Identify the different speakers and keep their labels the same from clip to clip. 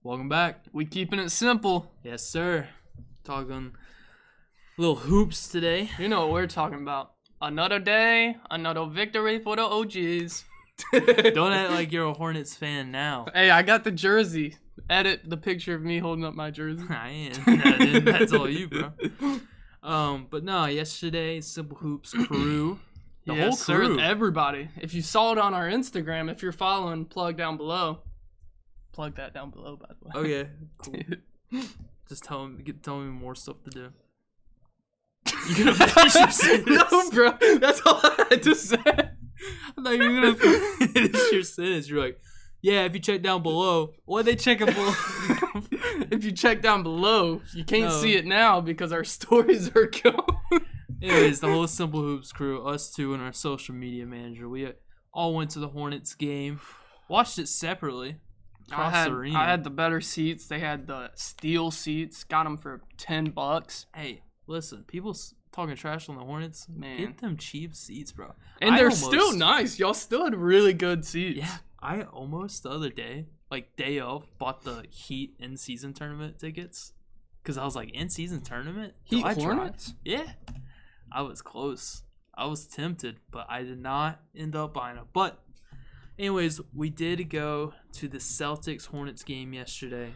Speaker 1: Welcome back.
Speaker 2: We keeping it simple.
Speaker 1: Yes, sir. Talking little hoops today.
Speaker 2: You know what we're talking about. Another day, another victory for the OGs.
Speaker 1: Don't act like you're a Hornets fan now.
Speaker 2: Hey, I got the jersey. Edit the picture of me holding up my jersey.
Speaker 1: I am. That's all you, bro. But no, yesterday, Simple Hoops crew. The whole crew.
Speaker 2: Sir, everybody. If you saw it on our Instagram, if you're following, plug down below. Plug that down below, by the way.
Speaker 1: Oh, yeah. Cool. Just tell me more stuff to do. You gonna finish your sentence?
Speaker 2: No, bro. That's all I had to say.
Speaker 1: I thought you were gonna finish your sentence. You're like, yeah, if you check down below. What are they checking below?
Speaker 2: If you check down below, you can't see it now because our stories are gone.
Speaker 1: Anyways, the whole Simple Hoops crew, us two and our social media manager, we all went to the Hornets game. Watched it separately.
Speaker 2: I had the better seats. They had the steel seats. Got them for $10.
Speaker 1: Hey, listen, people talking trash on the Hornets,
Speaker 2: man,
Speaker 1: get them cheap seats, bro.
Speaker 2: And they're still nice. Y'all still had really good seats.
Speaker 1: Yeah, I almost the other day, like day of, bought the Heat in-season tournament tickets. Because I was like, in-season tournament?
Speaker 2: Heat Hornets?
Speaker 1: Yeah. I was close. I was tempted, but I did not end up buying them. But anyways, we did go to the Celtics Hornets game yesterday,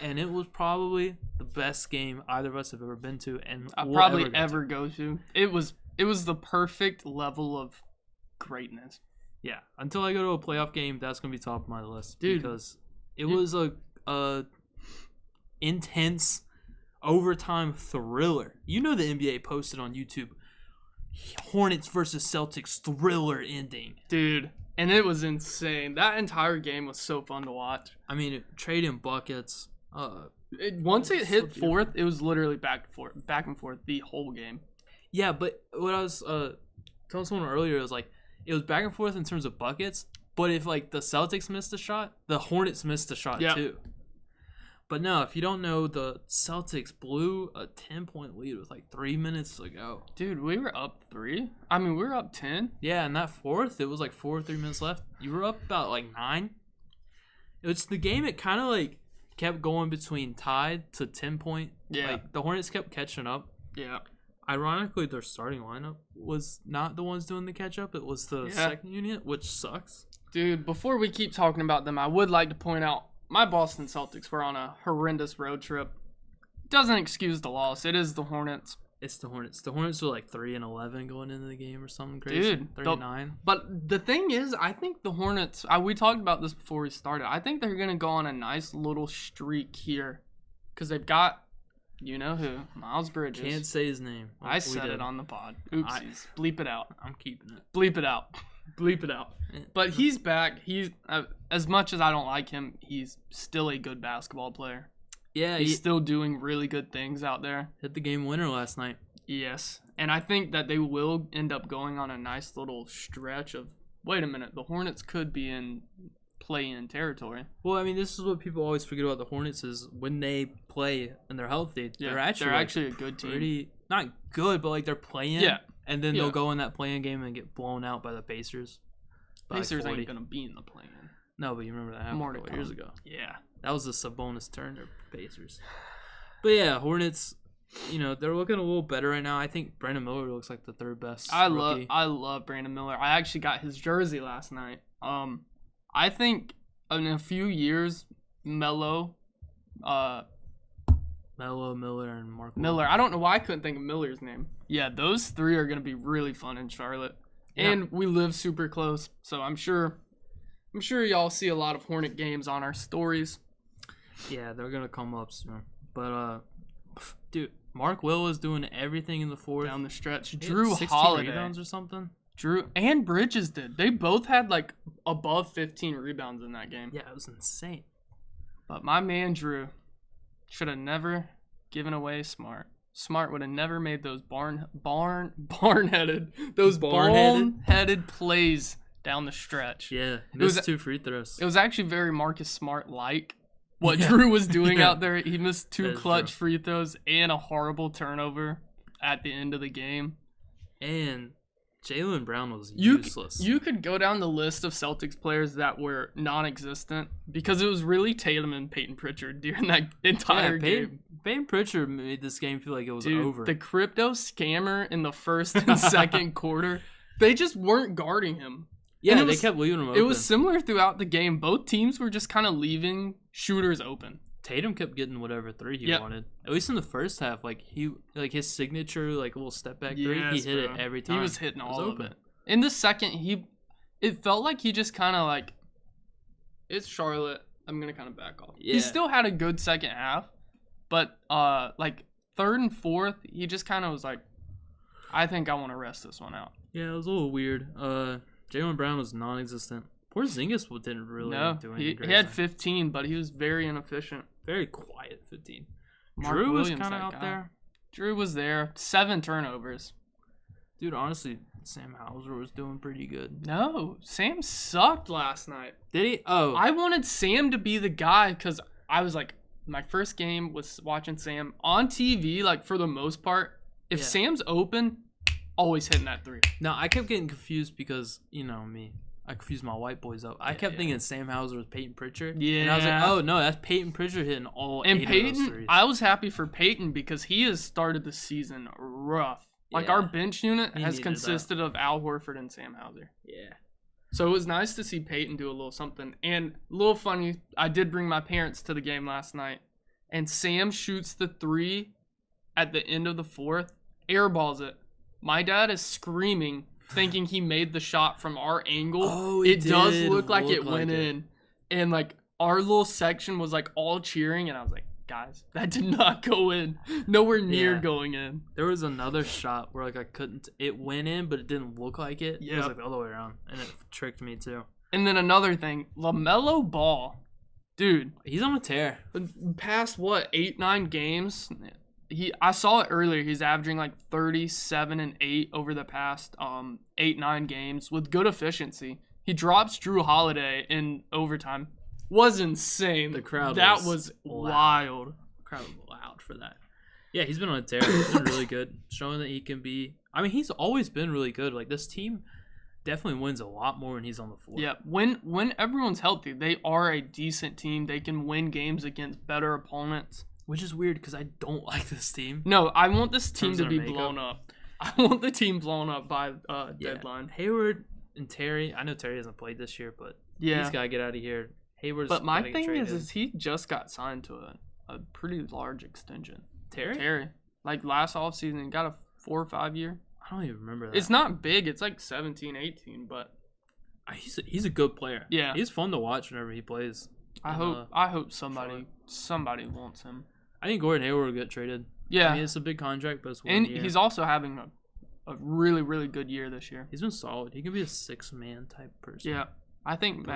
Speaker 1: and it was probably the best game either of us have ever been to, and
Speaker 2: I'll probably ever go to. It was the perfect level of greatness.
Speaker 1: Yeah, until I go to a playoff game, that's gonna be top of my list,
Speaker 2: dude.
Speaker 1: Because it was a intense overtime thriller. You know, the NBA posted on YouTube, Hornets versus Celtics thriller ending,
Speaker 2: dude. And it was insane. That entire game was so fun to watch. I mean,
Speaker 1: trading buckets.
Speaker 2: Once it hit fourth, it was literally back and forth the whole game.
Speaker 1: Yeah, but what I was telling someone earlier, it was back and forth in terms of buckets. But if like the Celtics missed a shot, the Hornets missed a shot too. But no, if you don't know, the Celtics blew a 10-point lead with like 3 minutes to go.
Speaker 2: Dude, we were up 3. I mean, we were up 10.
Speaker 1: Yeah, and that fourth, it was like 3 minutes left. You were up about like 9. It's the game. It kind of like kept going between tied to 10-point.
Speaker 2: Yeah.
Speaker 1: Like the Hornets kept catching up.
Speaker 2: Yeah.
Speaker 1: Ironically, their starting lineup was not the ones doing the catch up. It was the second unit, which sucks.
Speaker 2: Dude, before we keep talking about them, I would like to point out my Boston Celtics were on a horrendous road trip. Doesn't excuse the loss. It is the Hornets.
Speaker 1: It's the Hornets. The Hornets were like 3-11 going into the game or something crazy.
Speaker 2: Dude,
Speaker 1: 3-9.
Speaker 2: But the thing is, I think the Hornets. We talked about this before we started. I think they're gonna go on a nice little streak here, because they've got, you know who, Miles Bridges.
Speaker 1: Can't say his name.
Speaker 2: I said it on the pod. Oopsies. Bleep it out.
Speaker 1: I'm keeping it.
Speaker 2: Bleep it out. Bleep it out. But he's back. He's as much as I don't like him, he's still a good basketball player.
Speaker 1: Yeah,
Speaker 2: he's still doing really good things out there.
Speaker 1: Hit the game winner last night.
Speaker 2: Yes, and I think that they will end up going on a nice little stretch of, wait a minute, the Hornets could be in play-in territory.
Speaker 1: Well, I mean, this is what people always forget about the Hornets is when they play and they're healthy, they're actually
Speaker 2: a good team.
Speaker 1: Pretty, not good, but like they're playing.
Speaker 2: Yeah.
Speaker 1: And then they'll go in that play-in game and get blown out by the Pacers.
Speaker 2: Pacers ain't gonna be in the play-in.
Speaker 1: No, but you remember that happened a couple years ago.
Speaker 2: Yeah,
Speaker 1: that was a Sabonis Turner Pacers. But yeah, Hornets, you know, they're looking a little better right now. I think Brandon Miller looks like the third best.
Speaker 2: I love Brandon Miller. I actually got his jersey last night. I think in a few years, Melo,
Speaker 1: Miller, and Mark
Speaker 2: Miller. I don't know why I couldn't think of Miller's name. Yeah, those three are gonna be really fun in Charlotte. Yeah. And we live super close, so I'm sure y'all see a lot of Hornet games on our stories.
Speaker 1: Yeah, they're gonna come up soon. But dude, Mark Will is doing everything in the fourth
Speaker 2: down the stretch.
Speaker 1: Drew Holiday rebounds or something.
Speaker 2: Drew and Bridges did. They both had like above 15 rebounds in that game.
Speaker 1: Yeah, it was insane.
Speaker 2: But my man Drew should have never given away Smart. Smart would have never made those boneheaded plays down the stretch.
Speaker 1: Yeah, it was 2 free throws.
Speaker 2: It was actually very Marcus Smart-like what Drew was doing out there. He missed 2 clutch free throws and a horrible turnover at the end of the game.
Speaker 1: And Jaylen Brown was useless.
Speaker 2: You could go down the list of Celtics players that were non-existent because it was really Tatum and Peyton Pritchard during that entire game.
Speaker 1: Peyton Pritchard made this game feel like it was over.
Speaker 2: The crypto scammer in the first and second quarter, they just weren't guarding him.
Speaker 1: Yeah, they kept leaving him open.
Speaker 2: It was similar throughout the game. Both teams were just kind of leaving shooters open.
Speaker 1: Tatum kept getting whatever three he wanted. At least in the first half, his signature little step back three, he hit it every time.
Speaker 2: He was hitting all of it. In the second, it felt like he just kind of it's Charlotte. I'm gonna kind of back off. Yeah. He still had a good second half, but third and fourth, he just kind of was like, I think I want to rest this one out.
Speaker 1: Yeah, it was a little weird. Jaylen Brown was non-existent. Porzingis didn't really do anything.
Speaker 2: He had 15, but he was very inefficient.
Speaker 1: Very quiet 15.
Speaker 2: Drew was kind of out there. Drew was there. 7 turnovers.
Speaker 1: Dude, honestly, Sam Hauser was doing pretty good.
Speaker 2: No, Sam sucked last night.
Speaker 1: Did he? Oh.
Speaker 2: I wanted Sam to be the guy because I was like, my first game was watching Sam on TV, for the most part. If Sam's open, always hitting that three.
Speaker 1: No, I kept getting confused because, you know me. I confused my white boys up. I kept thinking Sam Hauser was Peyton Pritchard.
Speaker 2: Yeah.
Speaker 1: And I was like, oh, no, that's Peyton Pritchard hitting all 8 of those threes.
Speaker 2: I was happy for Peyton because he has started the season rough. Our bench unit has consisted of Al Horford and Sam Hauser.
Speaker 1: Yeah.
Speaker 2: So it was nice to see Peyton do a little something. And a little funny, I did bring my parents to the game last night. And Sam shoots the three at the end of the fourth, airballs it. My dad is screaming, thinking he made the shot from our angle.
Speaker 1: Oh,
Speaker 2: it does look like it went in. And our little section was all cheering, and I was like, guys, that did not go in. Nowhere near going in.
Speaker 1: There was another shot where it went in, but it didn't look like it.
Speaker 2: Yeah.
Speaker 1: It was the other way around, and it tricked me too.
Speaker 2: And then another thing, LaMelo Ball. Dude.
Speaker 1: He's on a tear.
Speaker 2: Past 8-9 games, I saw it earlier. He's averaging 37 and 8 over the past 8-9 games with good efficiency. He drops Drew Holiday in overtime. Was insane.
Speaker 1: The crowd
Speaker 2: was wild.
Speaker 1: The crowd was loud for that. Yeah, he's been on a tear. He's been really good, showing that he can be. I mean, he's always been really good. This team definitely wins a lot more when he's on the floor.
Speaker 2: Yeah, when everyone's healthy, they are a decent team. They can win games against better opponents.
Speaker 1: Which is weird because I don't like this team.
Speaker 2: No, I want this team to be blown up. I want the team blown up by deadline.
Speaker 1: Hayward and Terry. I know Terry hasn't played this year, but he's got to get out of here. Hayward's
Speaker 2: But my thing is he just got signed to a pretty large extension.
Speaker 1: Terry?
Speaker 2: Last offseason, he got a 4 or 5 year.
Speaker 1: I don't even remember that.
Speaker 2: It's not big. It's 17, 18, but
Speaker 1: he's a good player.
Speaker 2: Yeah.
Speaker 1: He's fun to watch whenever he plays.
Speaker 2: I hope somebody wants him.
Speaker 1: I think Gordon Hayward will get traded.
Speaker 2: Yeah.
Speaker 1: I mean, it's a big contract, but it's 1 year.
Speaker 2: And he's also having a really, really good year this year.
Speaker 1: He's been solid. He can be a 6-man type person.
Speaker 2: Yeah. I think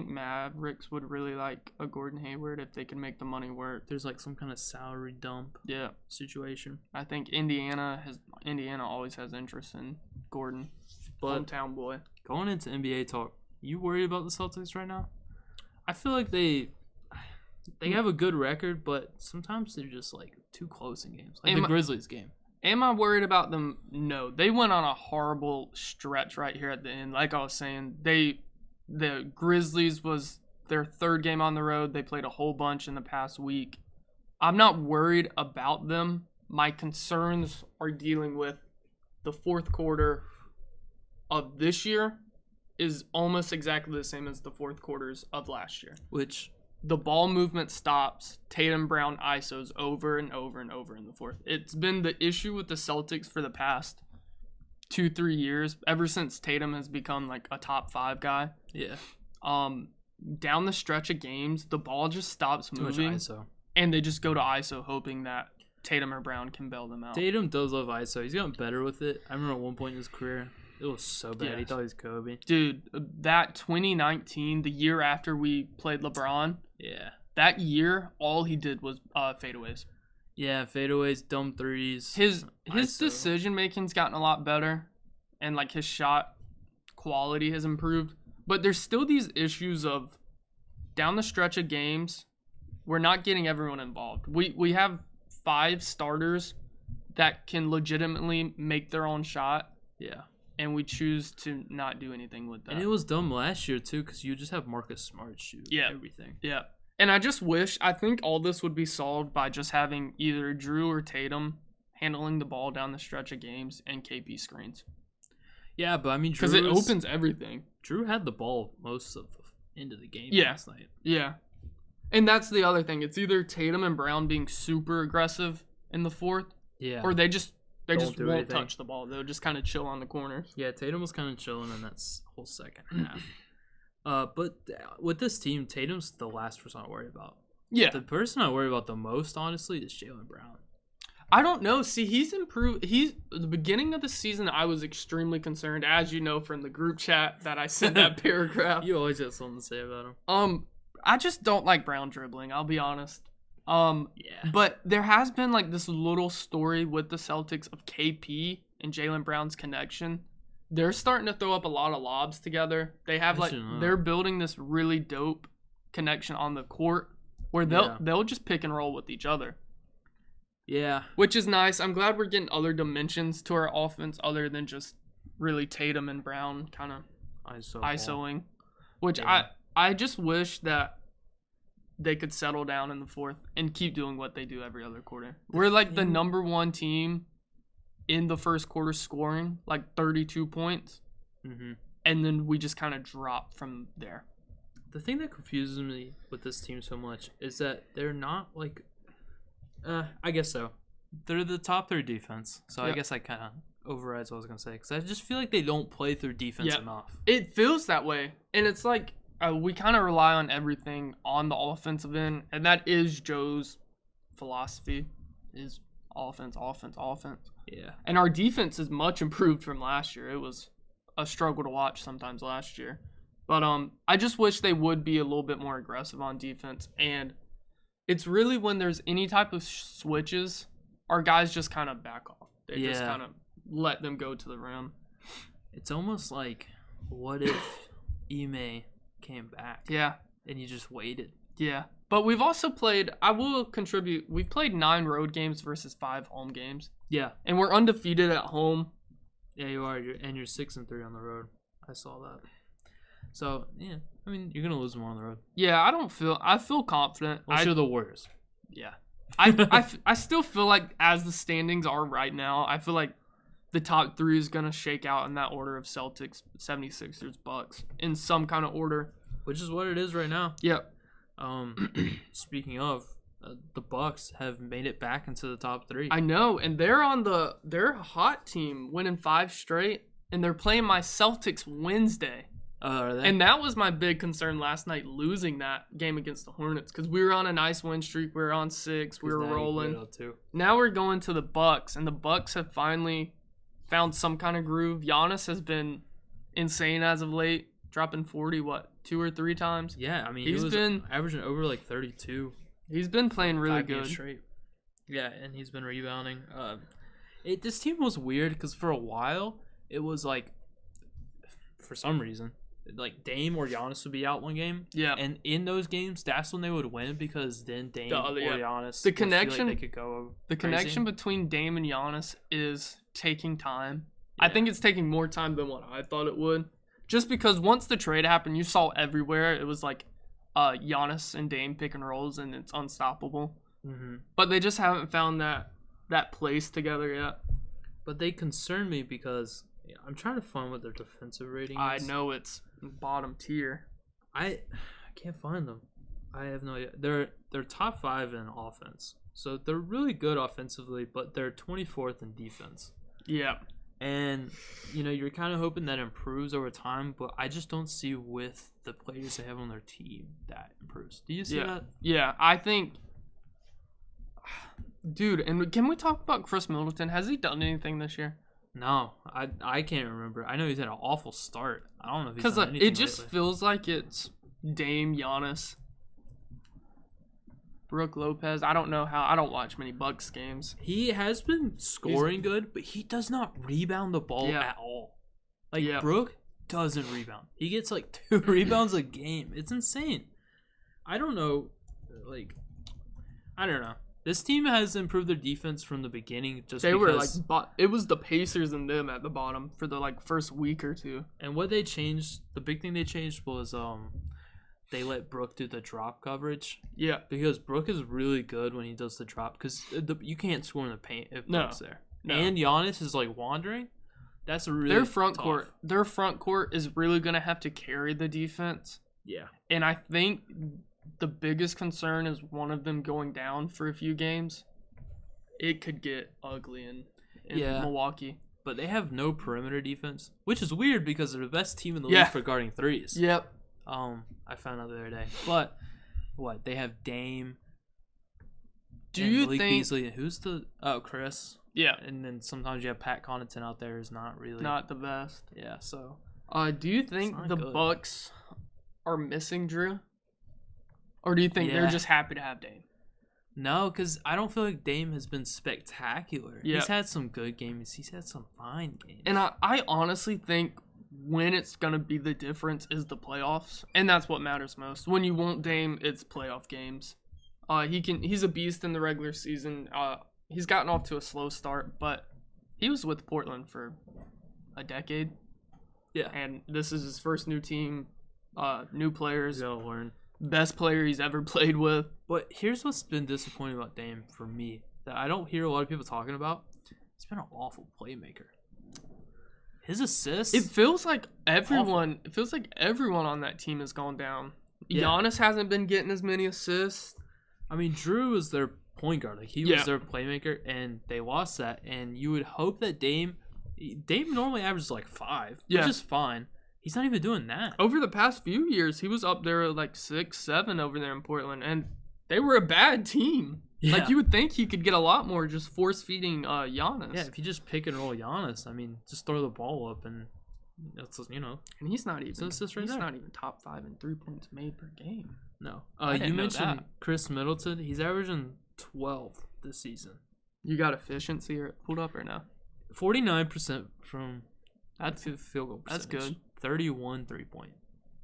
Speaker 2: Mavericks would really like a Gordon Hayward if they can make the money work.
Speaker 1: There's some kind of salary dump situation.
Speaker 2: I think Indiana always has interest in Gordon.
Speaker 1: But
Speaker 2: hometown boy.
Speaker 1: Going into NBA talk, you worried about the Celtics right now? I feel like they have a good record, but sometimes they're just too close in games. The Grizzlies game.
Speaker 2: Am I worried about them? No. They went on a horrible stretch right here at the end. Like I was saying, the Grizzlies was their 3rd game on the road. They played a whole bunch in the past week. I'm not worried about them. My concerns are dealing with the 4th quarter of this year is almost exactly the same as the 4th quarters of last year.
Speaker 1: Which
Speaker 2: the ball movement stops. Tatum Brown ISOs over and over and over in the 4th. It's been the issue with the Celtics for the past 2-3 years, ever since Tatum has become a top 5 guy.
Speaker 1: Yeah.
Speaker 2: Down the stretch of games, the ball just stops moving.
Speaker 1: ISO.
Speaker 2: And they just go to ISO hoping that Tatum or Brown can bail them out.
Speaker 1: Tatum does love ISO. He's gotten better with it. I remember at one point in his career, it was so bad. Yes. He thought he was Kobe.
Speaker 2: Dude, that 2019, the year after we played LeBron.
Speaker 1: Yeah.
Speaker 2: That year, all he did was fadeaways.
Speaker 1: Yeah, fadeaways, dumb threes.
Speaker 2: His decision making's gotten a lot better, and his shot quality has improved. But there's still these issues of down the stretch of games, we're not getting everyone involved. We have 5 starters that can legitimately make their own shot.
Speaker 1: Yeah.
Speaker 2: and we choose to not do anything with that.
Speaker 1: And it was dumb last year, too, because you just have Marcus Smart shoot everything.
Speaker 2: Yeah. And I think all this would be solved by just having either Drew or Tatum handling the ball down the stretch of games and KP screens.
Speaker 1: Yeah, but I mean,
Speaker 2: because it opens everything.
Speaker 1: Drew had the ball most of the end of the game last night.
Speaker 2: Yeah. And that's the other thing. It's either Tatum and Brown being super aggressive in the fourth, or they just won't touch the ball. They'll just kind of chill on the corners.
Speaker 1: Yeah, Tatum was kind of chilling in that whole second half. But with this team, Tatum's the last person I worry about.
Speaker 2: Yeah.
Speaker 1: The person I worry about the most, honestly, is Jaylen Brown.
Speaker 2: I don't know. See, he's improved. At the beginning of the season, I was extremely concerned, as you know from the group chat that I sent that paragraph.
Speaker 1: You always have something to say about him.
Speaker 2: I just don't like Brown dribbling, I'll be honest. But there has been like this little story with the Celtics of KP and Jaylen Brown's connection. They're starting to throw up a lot of lobs together. They have they're building this really dope connection on the court where they'll just pick and roll with each other.
Speaker 1: Yeah.
Speaker 2: Which is nice. I'm glad we're getting other dimensions to our offense other than just really Tatum and Brown kind of ISOing. Which I just wish that they could settle down in the fourth and keep doing what they do every other quarter. We're like the number one team in the first quarter scoring, like 32 points.
Speaker 1: Mm-hmm.
Speaker 2: And then we just kind of drop from there.
Speaker 1: The thing that confuses me with this team so much is that they're not like... I guess so. They're the top 3 defense. So I guess I kind of overrides what I was going to say. Because I just feel like they don't play through defense enough.
Speaker 2: It feels that way. And it's like we kind of rely on everything on the offensive end. And that is Joe's philosophy, is offense.
Speaker 1: Yeah.
Speaker 2: And our defense is much improved from last year. It was a struggle to watch sometimes last year. But I just wish they would be a little bit more aggressive on defense. And it's really when there's any type of switches, our guys just kind of back off. They just kind of let them go to the rim.
Speaker 1: It's almost like, what if Ime came back?
Speaker 2: Yeah.
Speaker 1: And you just waited.
Speaker 2: Yeah. But we've also played, I will contribute, we've played 9 road games versus 5 home games.
Speaker 1: Yeah.
Speaker 2: And we're undefeated at home.
Speaker 1: Yeah, you are. And you're 6-3 on the road. I saw that. So, yeah. I mean, you're going to lose more on the road.
Speaker 2: Yeah, I feel confident.
Speaker 1: Unless you're the Warriors.
Speaker 2: Yeah. I still feel like as the standings are right now, I feel like the top 3 is going to shake out in that order of Celtics, 76ers, Bucks, in some kind of order.
Speaker 1: Which is what it is right now.
Speaker 2: Yep.
Speaker 1: Speaking of, the Bucks have made it back into the top 3.
Speaker 2: I know, and they're a hot team, winning 5 straight, and they're playing my Celtics Wednesday.
Speaker 1: Are they?
Speaker 2: And that was my big concern last night, losing that game against the Hornets, because we were on a nice win streak. We were on 6. We were rolling. Now we're going to the Bucks, and the Bucks have finally found some kind of groove. Giannis has been insane as of late, dropping 40, 2 or 3 times?
Speaker 1: Yeah, I mean, he's been averaging over like 32.
Speaker 2: He's been playing really good.
Speaker 1: Straight. Yeah, and he's been rebounding. This team was weird because for a while, it was like, for some reason, like Dame or Giannis would be out one game.
Speaker 2: Yeah.
Speaker 1: And in those games, that's when they would win because then Dame or Giannis
Speaker 2: the connection,
Speaker 1: they could go
Speaker 2: the
Speaker 1: crazy.
Speaker 2: Connection between Dame and Giannis is taking time. Yeah. I think it's taking more time than what I thought it would. Just because once the trade happened, you saw everywhere. It was like Giannis and Dame pick and rolls, and it's unstoppable.
Speaker 1: Mm-hmm.
Speaker 2: But they just haven't found that place together yet.
Speaker 1: But they concern me because I'm trying to find what their defensive rating is.
Speaker 2: I know it's bottom tier.
Speaker 1: I can't find them. I have no idea. They're top 5 in offense. So they're really good offensively, but they're 24th in defense.
Speaker 2: Yeah.
Speaker 1: And, you're kind of hoping that improves over time, but I just don't see with the players they have on their team that improves. Do you see that?
Speaker 2: Yeah, I think... Dude, and can we talk about Chris Middleton? Has he done anything this year?
Speaker 1: No, I can't remember. I know he's had an awful start. I don't know if he's done anything
Speaker 2: because it just
Speaker 1: lately.
Speaker 2: Feels like it's Dame, Giannis, Brook Lopez. I don't watch many Bucks games.
Speaker 1: He has been scoring good, but he does not rebound the ball at all. Brook doesn't rebound. He gets like 2 rebounds a game. It's insane. I don't know. I don't know. This team has improved their defense from the beginning.
Speaker 2: They were like, it was the Pacers and them at the bottom for the like first week or two.
Speaker 1: And what they changed, the big thing they changed was they let Brook do the drop coverage.
Speaker 2: Yeah,
Speaker 1: because Brook is really good when he does the drop because you can't score in the paint if Brook's there.
Speaker 2: No.
Speaker 1: And Giannis is like wandering. That's a really
Speaker 2: their front
Speaker 1: tough.
Speaker 2: court. Their front court is really gonna have to carry the defense.
Speaker 1: Yeah,
Speaker 2: and I think the biggest concern is one of them going down for a few games. It could get ugly in Milwaukee.
Speaker 1: But they have no perimeter defense, which is weird because they're the best team in the league for guarding threes.
Speaker 2: Yep.
Speaker 1: I found out the other day. But what they have Dame.
Speaker 2: Do you
Speaker 1: Malik
Speaker 2: think
Speaker 1: Beasley? Who's the Chris?
Speaker 2: Yeah.
Speaker 1: And then sometimes you have Pat Connaughton out there who's not really
Speaker 2: not the best.
Speaker 1: Yeah. So.
Speaker 2: Do you think the Bucks are missing Drew? Or do you think they're just happy to have Dame?
Speaker 1: No, because I don't feel like Dame has been spectacular.
Speaker 2: Yep.
Speaker 1: He's had some good games. He's had some fine games.
Speaker 2: And I honestly think when it's going to be the difference is the playoffs. And that's what matters most. When you want Dame, it's playoff games. He's a beast in the regular season. He's gotten off to a slow start, but he was with Portland for a decade.
Speaker 1: Yeah.
Speaker 2: And this is his first new team, new players.
Speaker 1: He's gotta learn.
Speaker 2: Best player he's ever played with.
Speaker 1: But here's what's been disappointing about Dame for me that I don't hear a lot of people talking about. He's been an awful playmaker. His assists.
Speaker 2: It feels like everyone. It feels like everyone on that team has gone down. Yeah. Giannis hasn't been getting as many assists.
Speaker 1: I mean, Drew was their point guard. Like he was their playmaker, and they lost that. And you would hope that Dame normally averages like 5, which is fine. He's not even doing that.
Speaker 2: Over the past few years, he was up there at like 6, 7 over there in Portland, and they were a bad team. Yeah. Like you would think he could get a lot more just force feeding Giannis.
Speaker 1: Yeah, if you just pick and roll Giannis, I mean, just throw the ball up and that's And
Speaker 2: he's not even.
Speaker 1: He's
Speaker 2: not even top 5 in 3 points made per game.
Speaker 1: No. You mentioned Chris Middleton. He's averaging 12 this season.
Speaker 2: You got efficiency pulled up or no?
Speaker 1: 49% from that's field goal percentage.
Speaker 2: That's good.
Speaker 1: 31 3-point.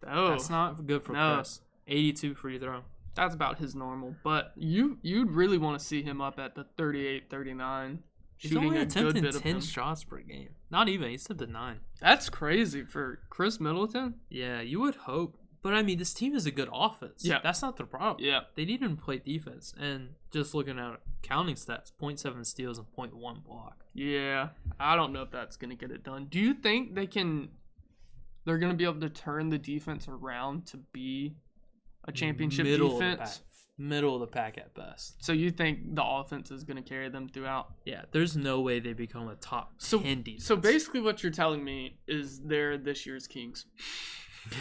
Speaker 2: Oh,
Speaker 1: that's not good for Chris. 82 free throw.
Speaker 2: That's about his normal. But you'd really want to see him up at the 38, 39.
Speaker 1: He's only attempting 10 shots per game. Not even. He's attempted 9.
Speaker 2: That's crazy for Chris Middleton.
Speaker 1: Yeah, you would hope. But, I mean, this team is a good offense.
Speaker 2: Yeah.
Speaker 1: That's not the problem.
Speaker 2: Yeah.
Speaker 1: They need him to play defense. And just looking at counting stats, 0.7 steals and 0.1 block.
Speaker 2: Yeah. I don't know if that's going to get it done. Do you think they're going to be able to turn the defense around to be a championship defense?
Speaker 1: Middle of the pack at best.
Speaker 2: So you think the offense is going to carry them throughout?
Speaker 1: Yeah, there's no way they become a top 10 defense.
Speaker 2: So basically what you're telling me is they're this year's Kings.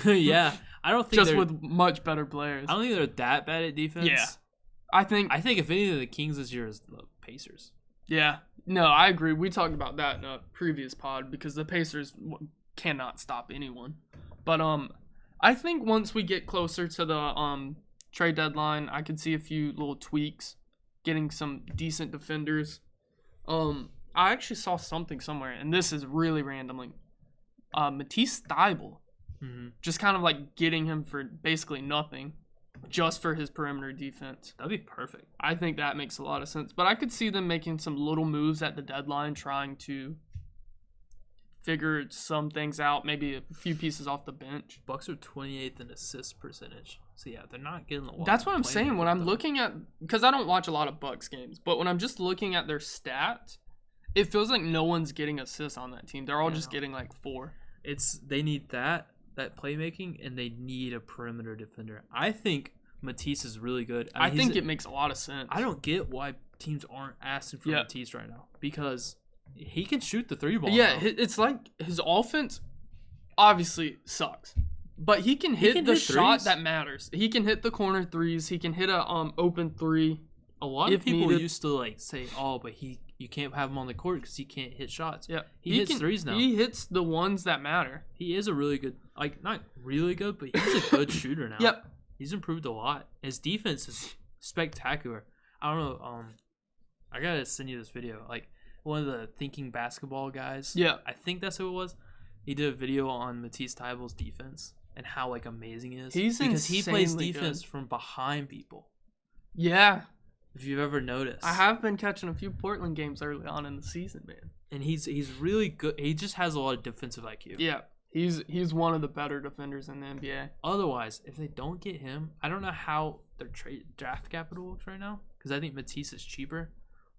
Speaker 1: Yeah. I don't think
Speaker 2: just with much better players.
Speaker 1: I don't think they're that bad at defense.
Speaker 2: Yeah. I think
Speaker 1: if anything, the Kings this year is the Pacers.
Speaker 2: Yeah. No, I agree. We talked about that in a previous pod because the Pacers cannot stop anyone. But I think once we get closer to the trade deadline, I could see a few little tweaks, getting some decent defenders. I actually saw something somewhere, and this is really randomly. Matisse Thybulle, just kind of like getting him for basically nothing, just for his perimeter defense.
Speaker 1: That'd be perfect.
Speaker 2: I think that makes a lot of sense. But I could see them making some little moves at the deadline, trying to figure some things out, maybe a few pieces off the bench.
Speaker 1: Bucks are 28th in assist percentage. So, yeah, they're not getting a lot.
Speaker 2: That's what I'm saying. When I'm looking at – because I don't watch a lot of Bucks games. But when I'm just looking at their stats, it feels like no one's getting assists on that team. They're all just getting like 4.
Speaker 1: They need that playmaking, and they need a perimeter defender. I think Matisse is really good.
Speaker 2: I think it makes a lot of sense.
Speaker 1: I don't get why teams aren't asking for Matisse right now because he can shoot the 3 ball.
Speaker 2: Yeah, it's like his offense obviously sucks. But he can hit the shot that matters. He can hit the corner threes. He can hit a open 3.
Speaker 1: A lot of people used to like say, "Oh, but you can't have him on the court because he can't hit shots."
Speaker 2: Yeah,
Speaker 1: he hits threes now.
Speaker 2: He hits the ones that matter.
Speaker 1: He is a really good, not really good, but he's a good shooter now.
Speaker 2: Yep,
Speaker 1: he's improved a lot. His defense is spectacular. I don't know. I gotta send you this video. Like one of the Thinking Basketball guys.
Speaker 2: Yeah,
Speaker 1: I think that's who it was. He did a video on Matisse Thybulle's defense and how amazing it is.
Speaker 2: He's
Speaker 1: because he plays defense from behind people.
Speaker 2: Yeah.
Speaker 1: If you've ever noticed.
Speaker 2: I have been catching a few Portland games early on in the season, man.
Speaker 1: And he's really good. He just has a lot of defensive IQ.
Speaker 2: Yeah. He's one of the better defenders in the NBA.
Speaker 1: Otherwise, if they don't get him, I don't know how their draft capital looks right now. Because I think Matisse is cheaper.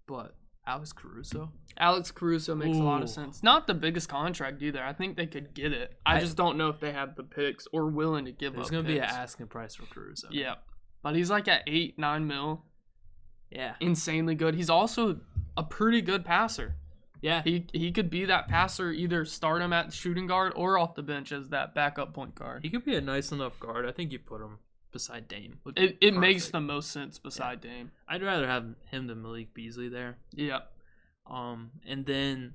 Speaker 1: But Alex Caruso
Speaker 2: makes a lot of sense. Not the biggest contract either. I think they could get it. I just don't know if they have the picks or willing to give up
Speaker 1: There's going to be an asking price for Caruso.
Speaker 2: Yeah. But he's like at 8-9 mil.
Speaker 1: Yeah.
Speaker 2: Insanely good. He's also a pretty good passer.
Speaker 1: Yeah.
Speaker 2: He could be that passer, either start him at shooting guard or off the bench as that backup point guard.
Speaker 1: He could be a nice enough guard. I think you put him beside Dame.
Speaker 2: It makes the most sense beside Dame.
Speaker 1: I'd rather have him than Malik Beasley there.
Speaker 2: Yeah.
Speaker 1: And then,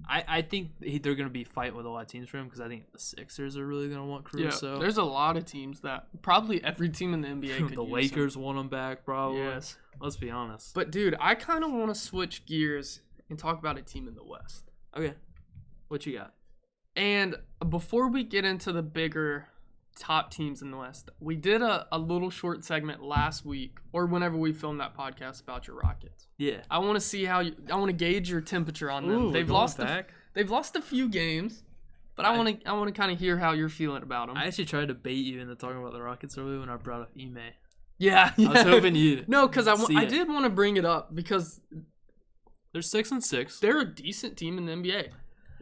Speaker 1: I think they're going to be fighting with a lot of teams for him because I think the Sixers are really going to want Caruso.
Speaker 2: Yeah, there's a lot of teams that probably every team in the NBA could
Speaker 1: the
Speaker 2: use
Speaker 1: Lakers
Speaker 2: him.
Speaker 1: want him back, probably.
Speaker 2: Yes.
Speaker 1: Let's be honest.
Speaker 2: But, dude, I kind of want to switch gears and talk about a team in the West.
Speaker 1: Okay. What you got?
Speaker 2: And before we get into the bigger top teams in the West, we did a little short segment last week or whenever we filmed that podcast about your Rockets.
Speaker 1: Yeah.
Speaker 2: I want to see I want to gauge your temperature on them.
Speaker 1: Ooh,
Speaker 2: They've lost a few games, but I want to kind of hear how you're feeling about them.
Speaker 1: I actually tried to bait you into talking about the Rockets earlier when I brought up Ime.
Speaker 2: Yeah.
Speaker 1: I was hoping you'd
Speaker 2: No, because I did want to bring it up because
Speaker 1: they're 6-6.
Speaker 2: They're a decent team in the NBA.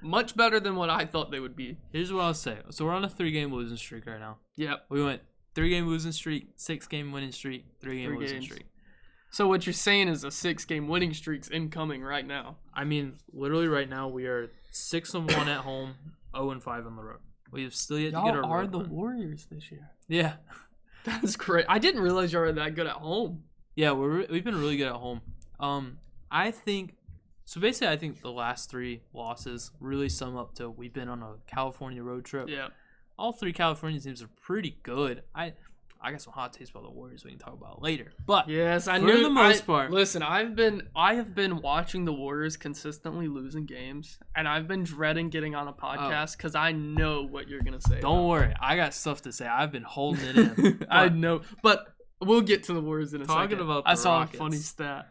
Speaker 2: Much better than what I thought they would be.
Speaker 1: Here's what I'll say. So we're on a 3-game losing streak right now.
Speaker 2: Yep.
Speaker 1: We went 3-game losing streak, 6-game winning streak, 3-game losing streak.
Speaker 2: So what you're saying is a 6-game winning streak's incoming right now.
Speaker 1: I mean, literally right now we are 6-1 at home, 0-5 on the road. We have still yet to get our road
Speaker 2: are the
Speaker 1: run.
Speaker 2: Warriors this year.
Speaker 1: Yeah.
Speaker 2: That's great. I didn't realize you were that good at home.
Speaker 1: Yeah, we've been really good at home. I think the last 3 losses really sum up to we've been on a California road trip.
Speaker 2: Yeah.
Speaker 1: All 3 California teams are pretty good. I got some hot takes about the Warriors we can talk about later. But
Speaker 2: yes, I
Speaker 1: for
Speaker 2: knew
Speaker 1: the most part.
Speaker 2: Listen, I have been watching the Warriors consistently losing games, and I've been dreading getting on a podcast because I know what you're gonna say.
Speaker 1: Don't worry, I got stuff to say. I've been holding it in.
Speaker 2: I know, but we'll get to the Warriors in a second.
Speaker 1: Talking about the
Speaker 2: I saw
Speaker 1: Rockets.
Speaker 2: a funny stat.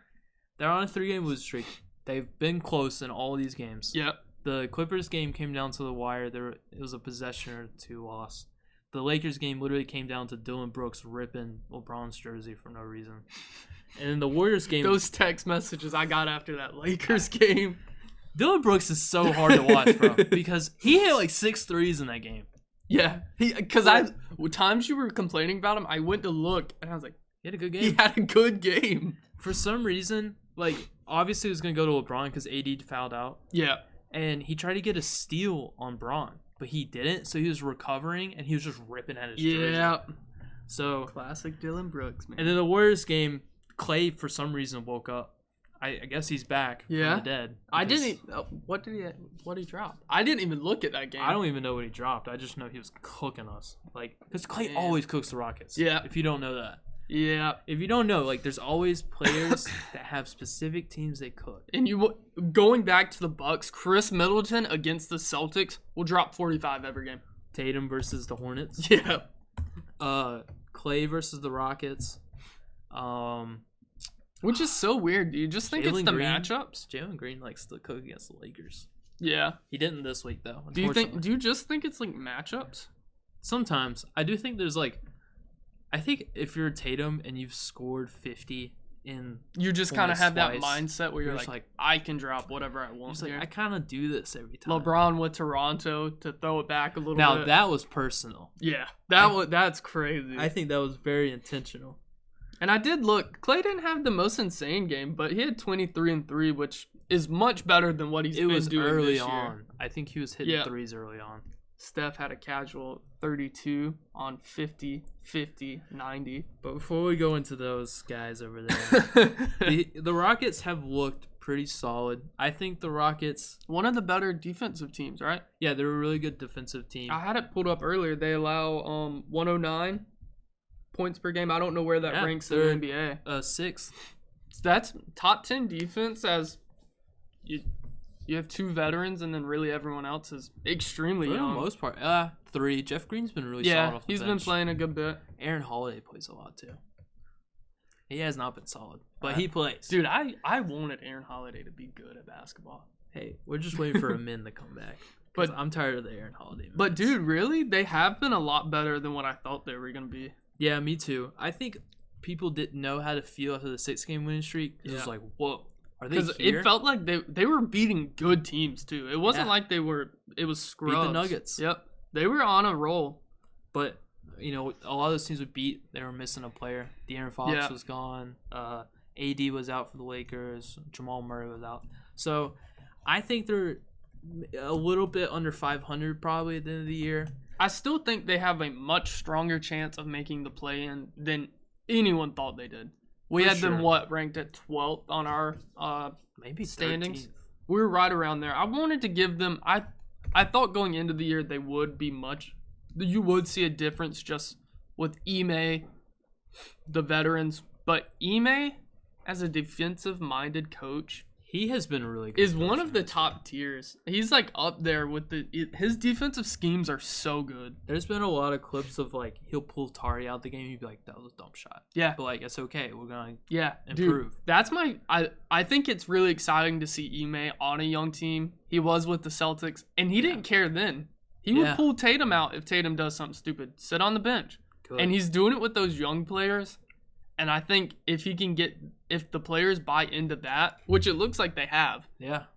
Speaker 1: They're on a 3-game losing streak. They've been close in all these games.
Speaker 2: Yep.
Speaker 1: The Clippers game came down to the wire. It was a possession or 2 loss. The Lakers game literally came down to Dylan Brooks ripping LeBron's jersey for no reason. And then the Warriors game...
Speaker 2: Those text messages I got after that Lakers game.
Speaker 1: Dylan Brooks is so hard to watch, bro, because he hit like 6 threes in that game.
Speaker 2: Yeah. Times you were complaining about him, I went to look, and I was like,
Speaker 1: he had a good game.
Speaker 2: He had a good game.
Speaker 1: For some reason, obviously it was going to go to LeBron because AD fouled out.
Speaker 2: Yeah.
Speaker 1: And he tried to get a steal on Braun, but he didn't. So he was recovering, and he was just ripping at his jersey.
Speaker 2: Yeah.
Speaker 1: So
Speaker 2: classic Dylan Brooks, man.
Speaker 1: And then the Warriors game, Clay for some reason woke up. I guess he's back from the dead.
Speaker 2: I didn't. What did he drop? I didn't even look at that game.
Speaker 1: I don't even know what he dropped. I just know he was cooking us. Because Clay always cooks the Rockets.
Speaker 2: Yeah.
Speaker 1: If you don't know that.
Speaker 2: Yeah.
Speaker 1: If you don't know, there's always players that have specific teams they cook.
Speaker 2: And going back to the Bucks, Chris Middleton against the Celtics will drop 45 every game.
Speaker 1: Tatum versus the Hornets.
Speaker 2: Yeah.
Speaker 1: Clay versus the Rockets.
Speaker 2: Which is so weird. Do you just think it's the matchups?
Speaker 1: Jalen Green likes to cook against the Lakers.
Speaker 2: Yeah.
Speaker 1: He didn't this week though.
Speaker 2: Do you just think it's matchups?
Speaker 1: Sometimes. I do think there's I think if you're Tatum and you've scored 50 in
Speaker 2: you just kind of have
Speaker 1: twice,
Speaker 2: that mindset where you're like I can drop whatever I want.
Speaker 1: You're I kind of do this every time.
Speaker 2: LeBron with Toronto to throw it back a little bit.
Speaker 1: Now that was personal.
Speaker 2: Yeah. That's crazy.
Speaker 1: I think that was very intentional.
Speaker 2: And I did look, Clay didn't have the most insane game, but he had 23 and 3, which is much better than what he's been doing
Speaker 1: early
Speaker 2: this
Speaker 1: on.
Speaker 2: year.
Speaker 1: I think he was hitting threes early on.
Speaker 2: Steph had a casual 32 on 50, 50, 90.
Speaker 1: But before we go into those guys over there, the Rockets have looked pretty solid. I think the Rockets...
Speaker 2: One of the better defensive teams, right?
Speaker 1: Yeah, they're a really good defensive team.
Speaker 2: I had it pulled up earlier. They allow 109 points per game. I don't know where that ranks in the NBA.
Speaker 1: 6th.
Speaker 2: That's top 10 defense as you have 2 veterans and then really everyone else is extremely young.
Speaker 1: For the most part. 3. Jeff Green's been really solid off the bench.
Speaker 2: He's been playing a good bit.
Speaker 1: Aaron Holiday plays a lot too. He has not been solid, but he plays.
Speaker 2: Dude, I wanted Aaron Holiday to be good at basketball.
Speaker 1: Hey, we're just waiting for a min to come back. But I'm tired of the Aaron Holiday minutes.
Speaker 2: But, dude, really? They have been a lot better than what I thought they were going to be.
Speaker 1: Yeah, me too. I think people didn't know how to feel after the 6-game winning streak. It was like, whoa. Are they here? Because
Speaker 2: it felt like they were beating good teams, too. It wasn't like it was scrubs.
Speaker 1: Beat the Nuggets.
Speaker 2: Yep. They were on a roll.
Speaker 1: But, a lot of those teams would beat. They were missing a player. De'Aaron Fox was gone. AD was out for the Lakers. Jamal Murray was out. So, I think they're a little bit under 500 probably at the end of the year.
Speaker 2: I still think they have a much stronger chance of making the play-in than anyone thought they did. We had them, ranked at 12th on our
Speaker 1: maybe
Speaker 2: standings?
Speaker 1: 13th.
Speaker 2: We were right around there. I wanted to give them – I thought going into the year they would be much – you would see a difference just with Ime, the veterans. But Ime, as a defensive-minded coach –
Speaker 1: he has been really good.
Speaker 2: Is one of the top tiers. He's like up there with his defensive schemes are so good.
Speaker 1: There's been a lot of clips of like he'll pull Tari out the game. He'd be like, "That was a dumb shot."
Speaker 2: Yeah,
Speaker 1: but like it's okay. We're gonna
Speaker 2: Dude,
Speaker 1: improve.
Speaker 2: that's I think it's really exciting to see Ime on a young team. He was with the Celtics, and he didn't care then. He would pull Tatum out if Tatum does something stupid. Sit on the bench, and he's doing it with those young players. And I think if the players buy into that, which it looks like they have,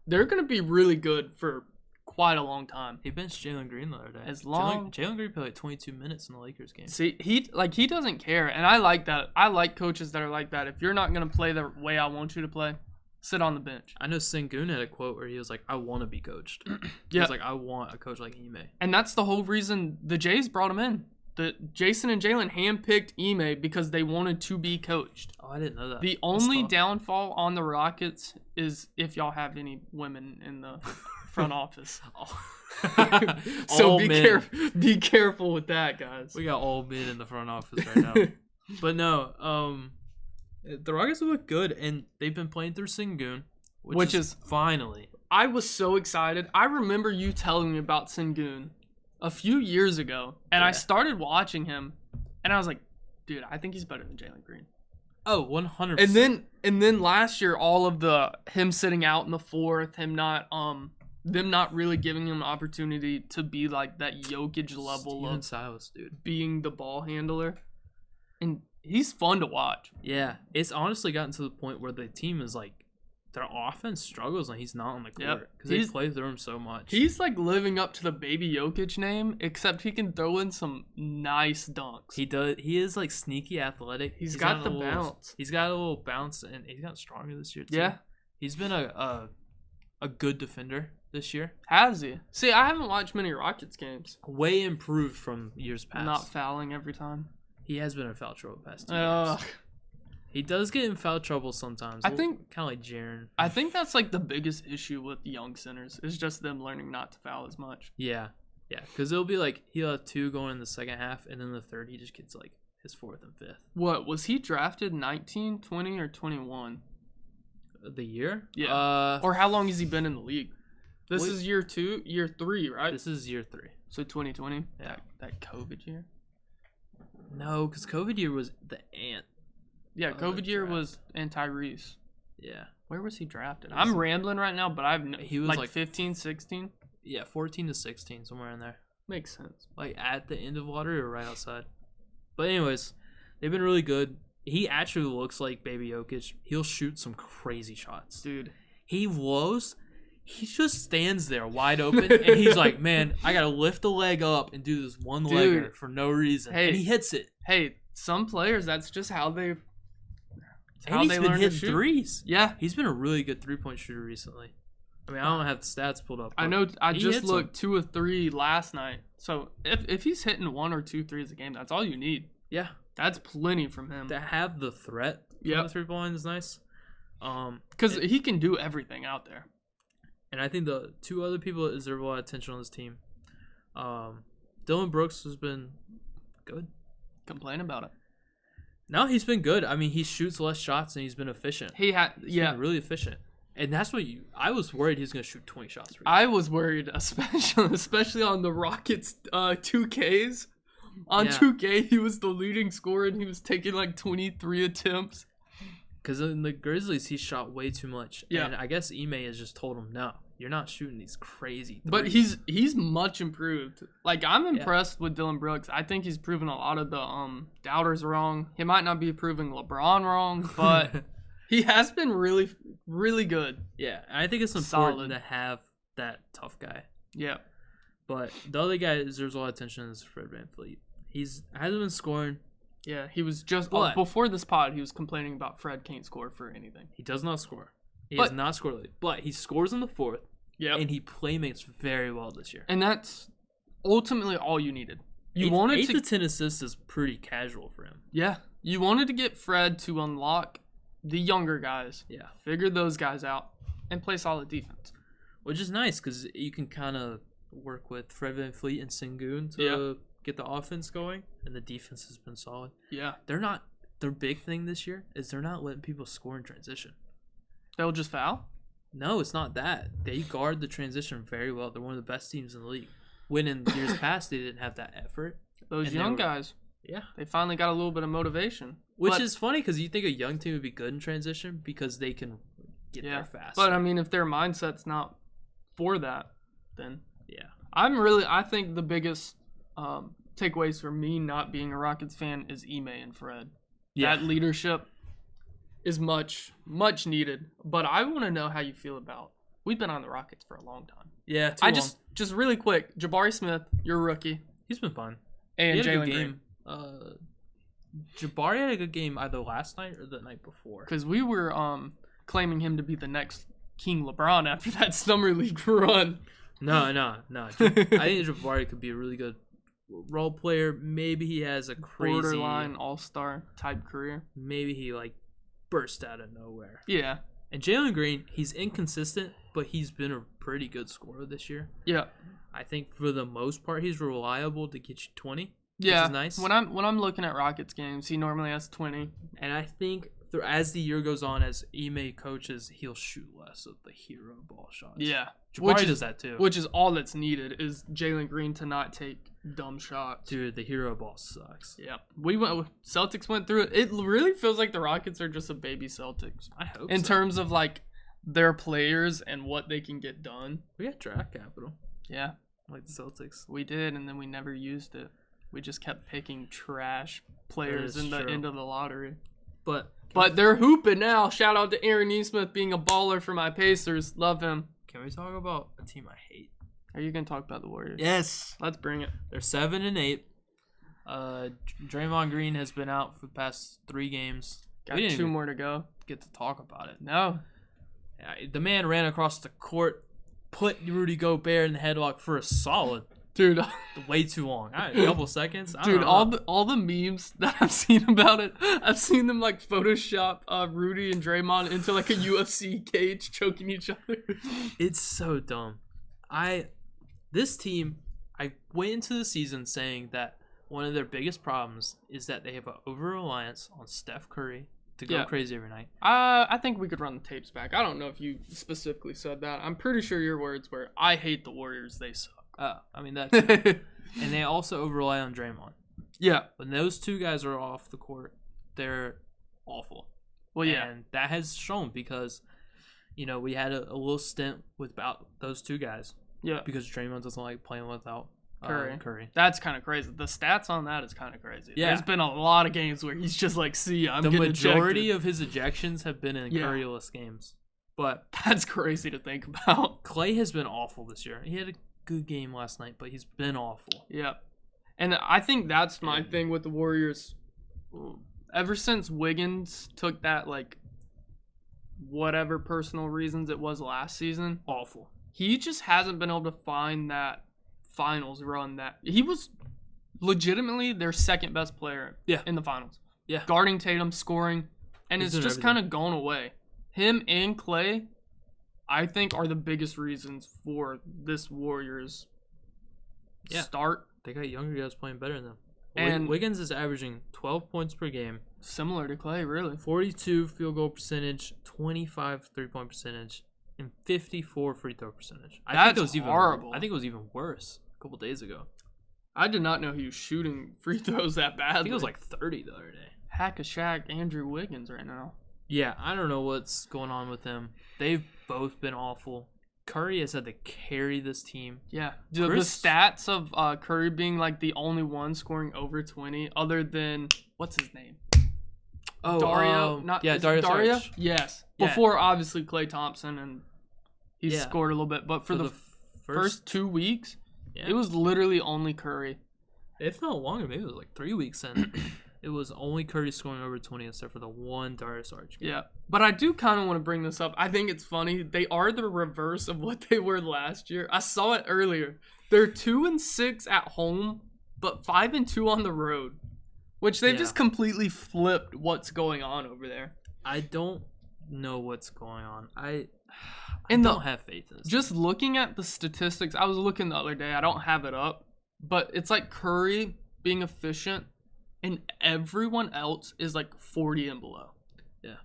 Speaker 2: they're going to be really good for quite a long time.
Speaker 1: He benched Jalen Green the other day.
Speaker 2: Jalen
Speaker 1: Green played like 22 minutes in the Lakers game.
Speaker 2: See, he doesn't care, and I like that. I like coaches that are like that. If you're not going to play the way I want you to play, sit on the bench.
Speaker 1: I know Sengun had a quote where he was like, "I want to be coached." He was like, "I want a coach like Ime."
Speaker 2: And that's the whole reason the Jays brought him in. Jason and Jalen handpicked Ime because they wanted to be coached.
Speaker 1: Oh, I didn't know that.
Speaker 2: The only downfall on the Rockets is if y'all have any women in the front office. So be careful with that, guys.
Speaker 1: We got all men in the front office right now. But no, the Rockets look good, and they've been playing through Sengun, which is finally.
Speaker 2: I was so excited. I remember you telling me about Sengun a few years ago, and I started watching him, and I was like, dude, I think he's better than Jalen Green.
Speaker 1: Oh, 100%.
Speaker 2: And then last year, all of him sitting out in the fourth, them not really giving him an opportunity to be like that Jokic level
Speaker 1: Steven Silas, dude,
Speaker 2: being the ball handler, and he's fun to watch.
Speaker 1: Yeah, it's honestly gotten to the point where the team is like, their offense struggles and he's not on the court because they play through him so much.
Speaker 2: He's like living up to the baby Jokic name, except he can throw in some nice dunks.
Speaker 1: He does. He is like sneaky athletic.
Speaker 2: He's got the bounce.
Speaker 1: He's got a little bounce, and he's gotten stronger this year too.
Speaker 2: Yeah,
Speaker 1: he's been a good defender this year.
Speaker 2: Has he? See, I haven't watched many Rockets games.
Speaker 1: Way improved from years past.
Speaker 2: Not fouling every time.
Speaker 1: He has been in foul trouble the past 2 years. He does get in foul trouble sometimes.
Speaker 2: I think
Speaker 1: kind of like Jaren.
Speaker 2: I think that's like the biggest issue with young centers is just them learning not to foul as much.
Speaker 1: Yeah, because it'll be like he'll have 2 going in the second half, and then the third he just gets like his 4th and 5th.
Speaker 2: What was he drafted? 19, 20, or 21?
Speaker 1: The year?
Speaker 2: Yeah. Or how long has he been in the league? This is year 3, right?
Speaker 1: This is year 3.
Speaker 2: So 2020.
Speaker 1: Yeah.
Speaker 2: That COVID year.
Speaker 1: No, because COVID year was the Ant.
Speaker 2: Yeah, COVID year was Tyrese.
Speaker 1: Yeah.
Speaker 2: Where was he drafted? I'm rambling right now, but he was like 15, 16?
Speaker 1: Yeah, 14 to 16, somewhere in there.
Speaker 2: Makes sense.
Speaker 1: Like at the end of water or right outside. But anyways, they've been really good. He actually looks like baby Jokic. He'll shoot some crazy shots.
Speaker 2: Dude.
Speaker 1: He just stands there wide open, and he's like, man, I got to lift the leg up and do this one legger for no reason.
Speaker 2: Hey,
Speaker 1: and he hits it.
Speaker 2: Hey, some players, that's just how they
Speaker 1: he's been hitting threes.
Speaker 2: Yeah.
Speaker 1: He's been a really good three-point shooter recently. I mean, I don't have the stats pulled up.
Speaker 2: I know. I just looked 2 or 3 last night. So if he's hitting 1 or 2 threes a game, that's all you need.
Speaker 1: Yeah.
Speaker 2: That's plenty from him.
Speaker 1: To have the threat from the three-point line is nice.
Speaker 2: Because he can do everything out there.
Speaker 1: And I think the 2 other people that deserve a lot of attention on this team. Dylan Brooks has been good.
Speaker 2: Complain about it.
Speaker 1: No, he's been good. I mean, he shoots less shots and he's been efficient. He's been really efficient. And that's what I was worried he was going to shoot 20 shots.
Speaker 2: I was worried, especially on the Rockets 2Ks. On 2K, he was the leading scorer and he was taking like 23 attempts.
Speaker 1: Because in the Grizzlies, he shot way too much.
Speaker 2: Yeah.
Speaker 1: And I guess Ime has just told him, no, you're not shooting these crazy threes.
Speaker 2: But he's much improved. Like, I'm impressed with Dylan Brooks. I think he's proven a lot of the doubters wrong. He might not be proving LeBron wrong, but he has been really, really good.
Speaker 1: Yeah, I think it's important to have that tough guy.
Speaker 2: Yeah.
Speaker 1: But the other guy deserves a lot of attention is Fred VanVleet. Hasn't been scoring.
Speaker 2: Yeah, he was just before this pod. He was complaining about Fred can't score for anything.
Speaker 1: He does not score. He has not scored lately, but he scores in the fourth.
Speaker 2: Yeah,
Speaker 1: and he playmates very well this year.
Speaker 2: And that's ultimately all you needed. You
Speaker 1: 8 to 10 assists is pretty casual for him.
Speaker 2: Yeah, you wanted to get Fred to unlock the younger guys.
Speaker 1: Yeah,
Speaker 2: figure those guys out and play solid defense,
Speaker 1: which is nice because you can kind of work with Fred VanVleet and Sengun to get the offense going, and the defense has been solid.
Speaker 2: Yeah.
Speaker 1: Their big thing this year is they're not letting people score in transition.
Speaker 2: They'll just foul?
Speaker 1: No, it's not that. They guard the transition very well. They're one of the best teams in the league. When in years past they didn't have that effort.
Speaker 2: Those young guys.
Speaker 1: Yeah.
Speaker 2: They finally got a little bit of motivation.
Speaker 1: Which is funny because you think a young team would be good in transition because they can get there fast.
Speaker 2: But, I mean, if their mindset's not for that, then...
Speaker 1: Yeah.
Speaker 2: I think the biggest... takeaways for me not being a Rockets fan is Ime and Fred. Yeah. That leadership is much, much needed. But I want to know how you feel about. We've been on the Rockets for a long time.
Speaker 1: Yeah,
Speaker 2: just really quick. Jabari Smith, you're a rookie.
Speaker 1: He's been fun.
Speaker 2: And Jalen Green.
Speaker 1: Jabari had a good game either last night or the night before.
Speaker 2: Because we were claiming him to be the next King LeBron after that summer league run.
Speaker 1: No. I think Jabari could be a really good role player. Maybe he has a crazy
Speaker 2: borderline all-star type career.
Speaker 1: Maybe he burst out of nowhere.
Speaker 2: Yeah.
Speaker 1: And Jalen Green, he's inconsistent, but he's been a pretty good scorer this year.
Speaker 2: Yeah.
Speaker 1: I think for the most part he's reliable to get you 20.
Speaker 2: Yeah.
Speaker 1: Which is nice.
Speaker 2: When I'm looking at Rockets games, he normally has 20.
Speaker 1: And I think as the year goes on, as Ime coaches, he'll shoot less of the hero ball shots.
Speaker 2: Yeah.
Speaker 1: Jabari does that too.
Speaker 2: Which is all that's needed is Jalen Green to not take dumb shots.
Speaker 1: Dude, the hero ball sucks.
Speaker 2: Yeah. Celtics went through it. It really feels like the Rockets are just a baby Celtics.
Speaker 1: I hope
Speaker 2: in terms of their players and what they can get done.
Speaker 1: We got draft capital.
Speaker 2: Yeah.
Speaker 1: Like the Celtics.
Speaker 2: We did, and then we never used it. We just kept picking trash players in the end of the lottery. But they're hooping now. Shout out to Aaron Nesmith being a baller for my Pacers. Love him.
Speaker 1: Can we talk about a team I hate?
Speaker 2: Are you going to talk about the Warriors?
Speaker 1: Yes.
Speaker 2: Let's bring it.
Speaker 1: They're 7-8. Draymond Green has been out for the past 3 games.
Speaker 2: Got 2 more to go.
Speaker 1: Get to talk about it.
Speaker 2: No.
Speaker 1: The man ran across the court, put Rudy Gobert in the headlock for a solid.
Speaker 2: Dude,
Speaker 1: way too long. A couple seconds.
Speaker 2: Dude, all the memes that I've seen about it, I've seen them Photoshop Rudy and Draymond into a UFC cage choking each other.
Speaker 1: It's so dumb. This team, I went into the season saying that one of their biggest problems is that they have an over-reliance on Steph Curry to go crazy every night.
Speaker 2: I think we could run the tapes back. I don't know if you specifically said that. I'm pretty sure your words were, I hate the Warriors, they suck.
Speaker 1: I mean, that's and they also over-rely on Draymond.
Speaker 2: Yeah.
Speaker 1: When those 2 guys are off the court, they're awful.
Speaker 2: Well, yeah.
Speaker 1: And that has shown because, we had a little stint without those 2 guys.
Speaker 2: Yeah.
Speaker 1: Because Draymond doesn't like playing without Curry.
Speaker 2: That's kind of crazy. The stats on that is kind of crazy.
Speaker 1: Yeah.
Speaker 2: There's been a lot of games where he's just see ya, I'm
Speaker 1: the
Speaker 2: getting
Speaker 1: majority
Speaker 2: ejected.
Speaker 1: of his ejections have been in Curryless games. But
Speaker 2: that's crazy to think about.
Speaker 1: Clay has been awful this year. He had a good game last night, but he's been awful.
Speaker 2: Yeah. And I think that's my thing with the Warriors. Ever since Wiggins took that, whatever personal reasons it was last season,
Speaker 1: awful.
Speaker 2: He just hasn't been able to find that finals run that he was legitimately their second best player in the finals.
Speaker 1: Yeah.
Speaker 2: Guarding Tatum, scoring, and it's just kind of gone away. Him and Clay, I think, are the biggest reasons for this Warriors start.
Speaker 1: They got younger guys playing better than them.
Speaker 2: And
Speaker 1: Wiggins is averaging 12 points per game.
Speaker 2: Similar to Clay, really.
Speaker 1: 42 field goal percentage, 25 three-point percentage, and 54 free throw percentage.
Speaker 2: That's horrible.
Speaker 1: I think it was even worse a couple days ago.
Speaker 2: I did not know he was shooting free throws that badly.
Speaker 1: I think it was 30 the other day.
Speaker 2: Hack-a-Shaq Andrew Wiggins right now.
Speaker 1: Yeah, I don't know what's going on with them. They've both been awful. Curry has had to carry this team.
Speaker 2: Yeah. The stats of Curry being like the only one scoring over 20 other than, what's his name?
Speaker 1: Oh,
Speaker 2: Dario?
Speaker 1: Dario?
Speaker 2: Yes.
Speaker 1: Yeah.
Speaker 2: Before, obviously, Klay Thompson, and he scored a little bit. But for the first 2 weeks, it was literally only Curry.
Speaker 1: If not longer, maybe it was like 3 weeks in. It was only Curry scoring over 20 except for the one Dario Saric game.
Speaker 2: Yeah. But I do kind of want to bring this up. I think it's funny. They are the reverse of what they were last year. I saw it earlier. They're 2-6 at home, but 5-2 on the road. Which they've just completely flipped what's going on over there.
Speaker 1: I don't know what's going on. I don't have faith in this.
Speaker 2: Just looking at the statistics, I was looking the other day. I don't have it up. But it's like Curry being efficient, and everyone else is like 40 and below.
Speaker 1: Yeah.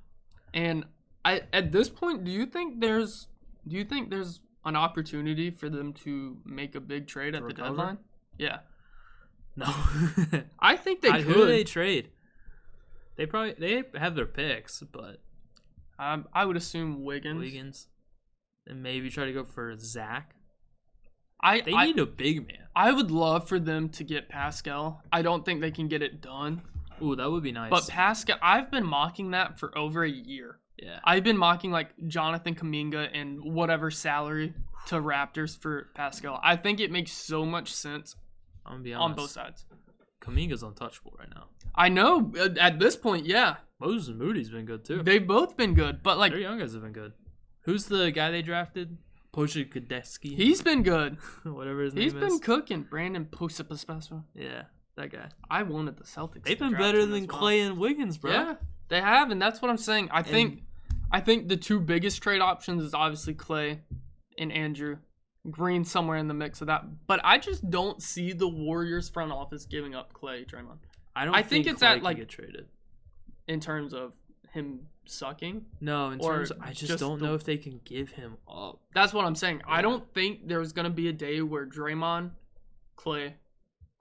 Speaker 2: And at this point, do you think there's an opportunity for them to make a big trade at the deadline? Yeah.
Speaker 1: No.
Speaker 2: I think they could.
Speaker 1: Who do they trade? They have their picks, but
Speaker 2: I would assume Wiggins.
Speaker 1: And maybe try to go for Zach.
Speaker 2: They
Speaker 1: need a big man.
Speaker 2: I would love for them to get Pascal. I don't think they can get it done.
Speaker 1: Ooh, that would be nice.
Speaker 2: But Pascal, I've been mocking that for over a year.
Speaker 1: Yeah.
Speaker 2: I've been mocking like Jonathan Kuminga and whatever salary to Raptors for Pascal. I think it makes so much sense.
Speaker 1: I'm gonna be honest.
Speaker 2: On both sides.
Speaker 1: Kuminga's untouchable right now.
Speaker 2: I know. At this point, yeah.
Speaker 1: Moses Moody's been good too.
Speaker 2: They've both been good, but like
Speaker 1: their young guys have been good. Who's the guy they drafted? Poja Kudeski.
Speaker 2: He's been good.
Speaker 1: Whatever his name is.
Speaker 2: He's been cooking. Brandon Posapaspaspa.
Speaker 1: Yeah, that guy.
Speaker 2: I wanted the Celtics.
Speaker 1: They've been better than Klay and Wiggins, bro.
Speaker 2: Yeah, they have, and that's what I'm saying. I think the two biggest trade options is obviously Klay and Andrew. Green somewhere in the mix of that. But I just don't see the Warriors front office giving up Klay, Draymond.
Speaker 1: I think it's Klay at like get traded.
Speaker 2: In terms of him sucking?
Speaker 1: No, in terms of, I just don't know if they can give him up.
Speaker 2: That's what I'm saying. Yeah. I don't think there's going to be a day where Draymond, Klay,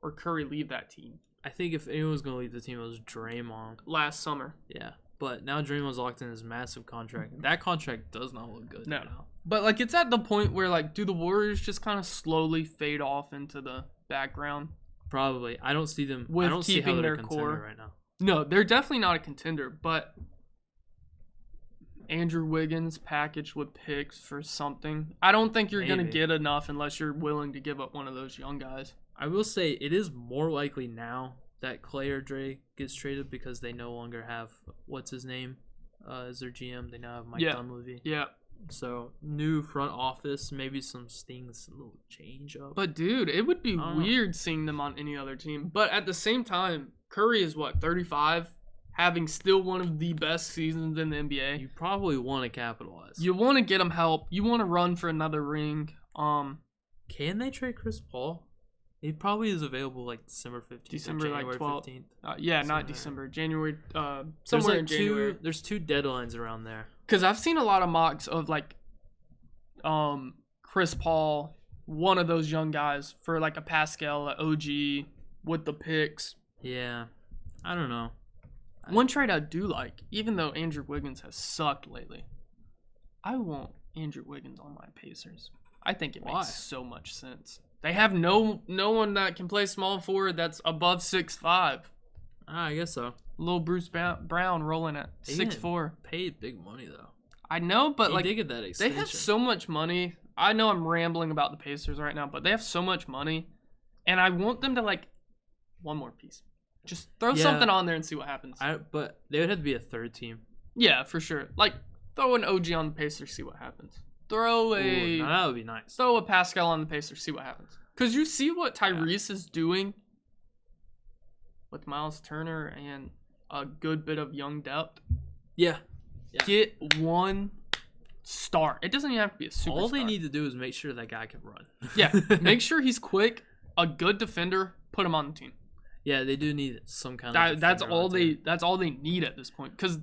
Speaker 2: or Curry leave that team.
Speaker 1: I think if anyone's going to leave the team, it was Draymond.
Speaker 2: Last summer.
Speaker 1: Yeah. But now Draymond's locked in his massive contract. That contract does not look good.
Speaker 2: No. But like it's at the point where like do the Warriors just kind of slowly fade off into the background?
Speaker 1: Probably. I don't see them
Speaker 2: with
Speaker 1: I don't
Speaker 2: keeping
Speaker 1: see how
Speaker 2: their core
Speaker 1: right now.
Speaker 2: No, they're definitely not a contender, but Andrew Wiggins packaged with picks for something. I don't think you're going to get enough unless you're willing to give up one of those young guys.
Speaker 1: I will say it is more likely now that Klay or Dre gets traded because they no longer have what's his name as their GM. They now have Mike Dunleavy.
Speaker 2: Yeah.
Speaker 1: So new front office, maybe some stings, a little change up.
Speaker 2: But dude, it would be weird seeing them on any other team. But at the same time, Curry is 35, having still one of the best seasons in the NBA.
Speaker 1: You probably want to capitalize.
Speaker 2: You want to get him help. You want to run for another ring.
Speaker 1: Can they trade Chris Paul? He probably is available like December 15th.
Speaker 2: December
Speaker 1: January
Speaker 2: 12th.
Speaker 1: 15th.
Speaker 2: Yeah, not December. January. Somewhere in January.
Speaker 1: There's two deadlines around there.
Speaker 2: Because I've seen a lot of mocks of like Chris Paul, one of those young guys, for like a Pascal, an OG, with the picks.
Speaker 1: Yeah. I don't know.
Speaker 2: One trade I do like, even though Andrew Wiggins has sucked lately, I want Andrew Wiggins on my Pacers. I think it makes so much sense. They have no one that can play small forward that's above 6'5".
Speaker 1: I guess so.
Speaker 2: Little Bruce Brown rolling at 6'4".
Speaker 1: Paid big money though.
Speaker 2: I know, but like
Speaker 1: did get that extension.
Speaker 2: They have so much money. I know I'm rambling about the Pacers right now, but they have so much money, and I want them to like one more piece. Just throw something on there and see what happens.
Speaker 1: But they would have to be a third team.
Speaker 2: Yeah, for sure. Like throw an OG on the Pacers, see what happens.
Speaker 1: That would be nice.
Speaker 2: Throw a Pascal on the Pacers, see what happens. Because you see what Tyrese is doing with Miles Turner and a good bit of young depth.
Speaker 1: Yeah.
Speaker 2: Get one star. It doesn't even have to be a superstar.
Speaker 1: All they need to do is make sure that guy can run.
Speaker 2: Yeah. Make sure he's quick, a good defender, put him on the team.
Speaker 1: Yeah, they do need some kind of
Speaker 2: that's all they need at this point. Because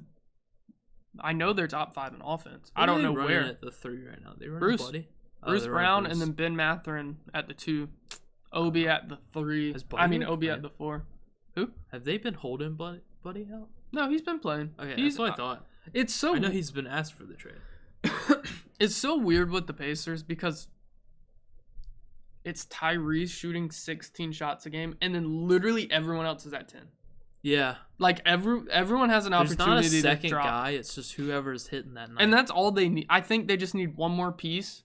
Speaker 2: I know they're top 5 in offense. I don't know where.
Speaker 1: At the 3 right now. They run
Speaker 2: Bruce Brown and then Ben Mathurin at the 2. Obi at the 3. Obi at the 4. Who?
Speaker 1: Have they been holding Buddy out?
Speaker 2: No, he's been playing.
Speaker 1: Okay, that's what I thought.
Speaker 2: It's so.
Speaker 1: I know he's been asked for the trade.
Speaker 2: It's so weird with the Pacers because it's Tyrese shooting 16 shots a game, and then literally everyone else is at 10.
Speaker 1: Yeah.
Speaker 2: Like everyone has an opportunity
Speaker 1: There's not a second
Speaker 2: to drop.
Speaker 1: guy. It's just whoever's hitting that night.
Speaker 2: And that's all they need. I think they just need one more piece,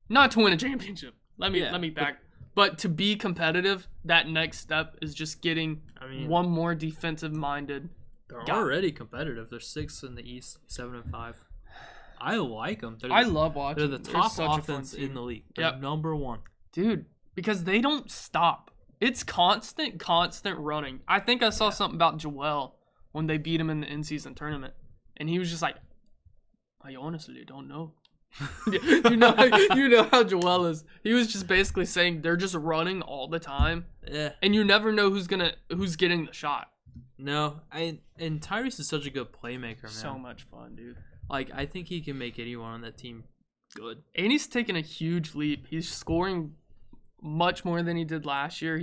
Speaker 2: not to win a championship. Let me back. But to be competitive, that next step is just getting one more defensive-minded.
Speaker 1: They're already competitive. They're 6th in the East, 7-5. I like them.
Speaker 2: I love watching.
Speaker 1: They're the top offense in the league. They're number 1.
Speaker 2: Dude, because they don't stop. It's constant running. I think I saw something about Joel when they beat him in the in-season tournament. And he was just like, I honestly don't know. you know how Joel is. He was just basically saying they're just running all the time.
Speaker 1: Yeah.
Speaker 2: And you never know who's getting the shot.
Speaker 1: No. And Tyrese is such a good playmaker, man.
Speaker 2: So much fun, dude.
Speaker 1: Like, I think he can make anyone on that team good.
Speaker 2: And he's taking a huge leap. He's scoring much more than he did last year.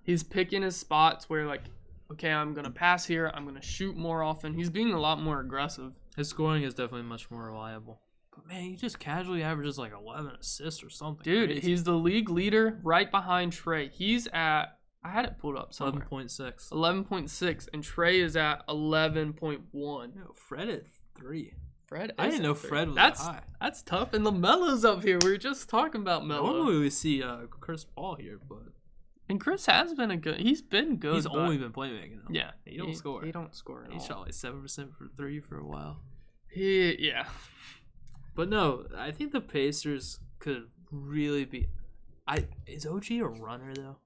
Speaker 2: He's picking his spots where, like, okay, I'm going to pass here. I'm going to shoot more often. He's being a lot more aggressive.
Speaker 1: His scoring is definitely much more reliable. But, man, he just casually averages, like, 11 assists or something.
Speaker 2: Dude,
Speaker 1: crazy.
Speaker 2: He's the league leader right behind Trey. He's at, I had it pulled up somewhere.
Speaker 1: 11.6.
Speaker 2: 11.6. And Trey is at 11.1.
Speaker 1: No, Fred at 3.
Speaker 2: Fred,
Speaker 1: I didn't know Fred was that high.
Speaker 2: That's tough. And LaMelo's up here. We were just talking about Melo.
Speaker 1: Normally we see Chris Paul here, but
Speaker 2: Chris has been he's been good.
Speaker 1: He's only been playmaking though.
Speaker 2: Yeah,
Speaker 1: he don't score.
Speaker 2: He don't score at all.
Speaker 1: He shot like 7% for 3 for a while.
Speaker 2: Yeah.
Speaker 1: But no, I think the Pacers could really be. Is OG a runner though?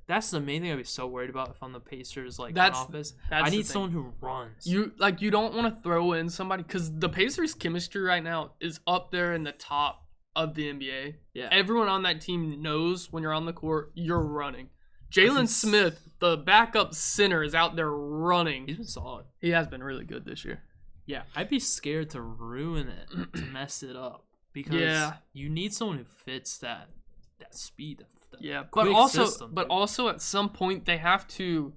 Speaker 1: That's the main thing I'd be so worried about if I'm the Pacers front office. I need someone who runs.
Speaker 2: You don't want to throw in somebody because the Pacers' chemistry right now is up there in the top of the NBA.
Speaker 1: Yeah.
Speaker 2: Everyone on that team knows when you're on the court, you're running. Jalen Smith, the backup center, is out there running.
Speaker 1: He's been solid.
Speaker 2: He has been really good this year.
Speaker 1: Yeah, I'd be scared to ruin it, to mess it up. Because you need someone who fits that speed.
Speaker 2: But also at some point they have to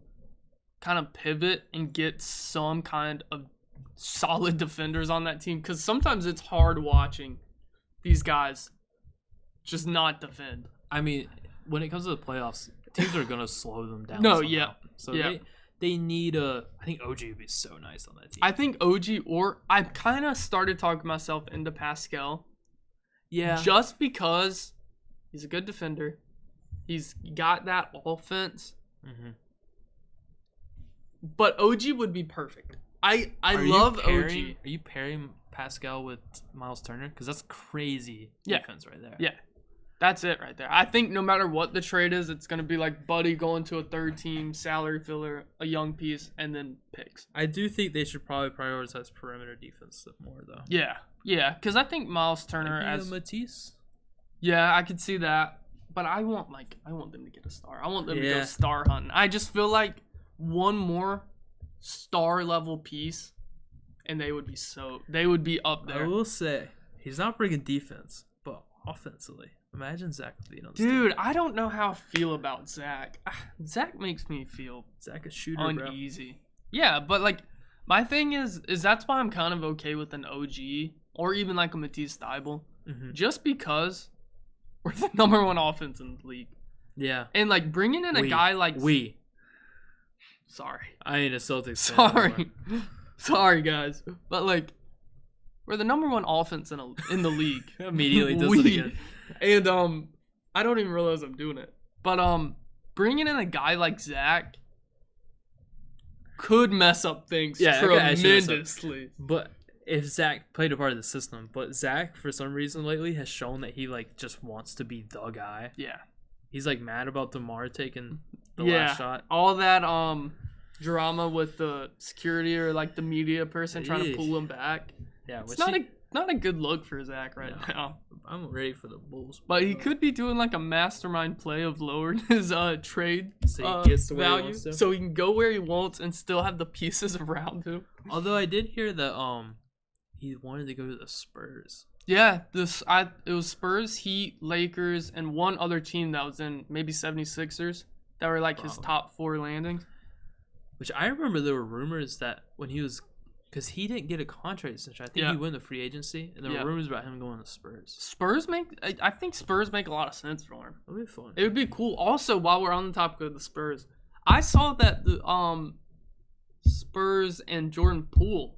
Speaker 2: kind of pivot and get some kind of solid defenders on that team because sometimes it's hard watching these guys just not defend.
Speaker 1: I mean, when it comes to the playoffs, teams are gonna slow them down. So they need I think OG would be so nice on that team.
Speaker 2: I think OG I kind of started talking myself into Pascal.
Speaker 1: Yeah.
Speaker 2: Just because he's a good defender. He's got that offense. Mm-hmm. But OG would be perfect. I love OG.
Speaker 1: Are you pairing Pascal with Miles Turner? Because that's crazy defense right there.
Speaker 2: Yeah. That's it right there. I think no matter what the trade is, it's going to be like Buddy going to a third team, salary filler, a young piece, and then picks.
Speaker 1: I do think they should probably prioritize perimeter defense more, though.
Speaker 2: Yeah. Yeah. Because I think Miles Turner as
Speaker 1: Matisse.
Speaker 2: Yeah, I could see that. But I want them to get a star. I want them to go star hunting. I just feel like one more star level piece and they would be up there.
Speaker 1: I will say, he's not bringing defense, but offensively. Imagine Zach being on this
Speaker 2: Dude,
Speaker 1: team.
Speaker 2: I don't know how I feel about Zach. Zach makes me feel
Speaker 1: Zach a shooter,
Speaker 2: uneasy. Bro. Yeah, but like my thing is that's why I'm kind of okay with an OG or even like a Matisse Thybulle. Mm-hmm. Just because we're the number 1 offense in the league.
Speaker 1: Yeah.
Speaker 2: And, like, bringing in a guy like... Sorry.
Speaker 1: I ain't a Celtics fan.
Speaker 2: Sorry, guys. But, like, we're the number 1 offense in the league.
Speaker 1: Immediately does it again.
Speaker 2: And, I don't even realize I'm doing it. But, bringing in a guy like Zach could mess up things tremendously.
Speaker 1: But... if Zach played a part of the system, but Zach, for some reason lately, has shown that he, just wants to be the guy.
Speaker 2: Yeah.
Speaker 1: He's, mad about DeMar taking the last shot.
Speaker 2: All that, drama with the security or, the media person trying to pull him back. Yeah. It's not a good look for Zach now.
Speaker 1: I'm ready for the Bulls.
Speaker 2: But he could be doing, a mastermind play of lowering his trade
Speaker 1: so he gets to
Speaker 2: value so he can go where he wants and still have the pieces around him.
Speaker 1: Although I did hear that, he wanted to go to the Spurs.
Speaker 2: Yeah, it was Spurs, Heat, Lakers, and one other team that was in maybe 76ers that were his top 4 landings.
Speaker 1: Which I remember there were rumors that when he was Because he didn't get a contract extension. I think he went to free agency, and there were rumors about him going to Spurs.
Speaker 2: I think Spurs make a lot of sense for him.
Speaker 1: It'll be fun.
Speaker 2: It would be cool. Also, while we're on the topic of the Spurs, I saw that the Spurs and Jordan Poole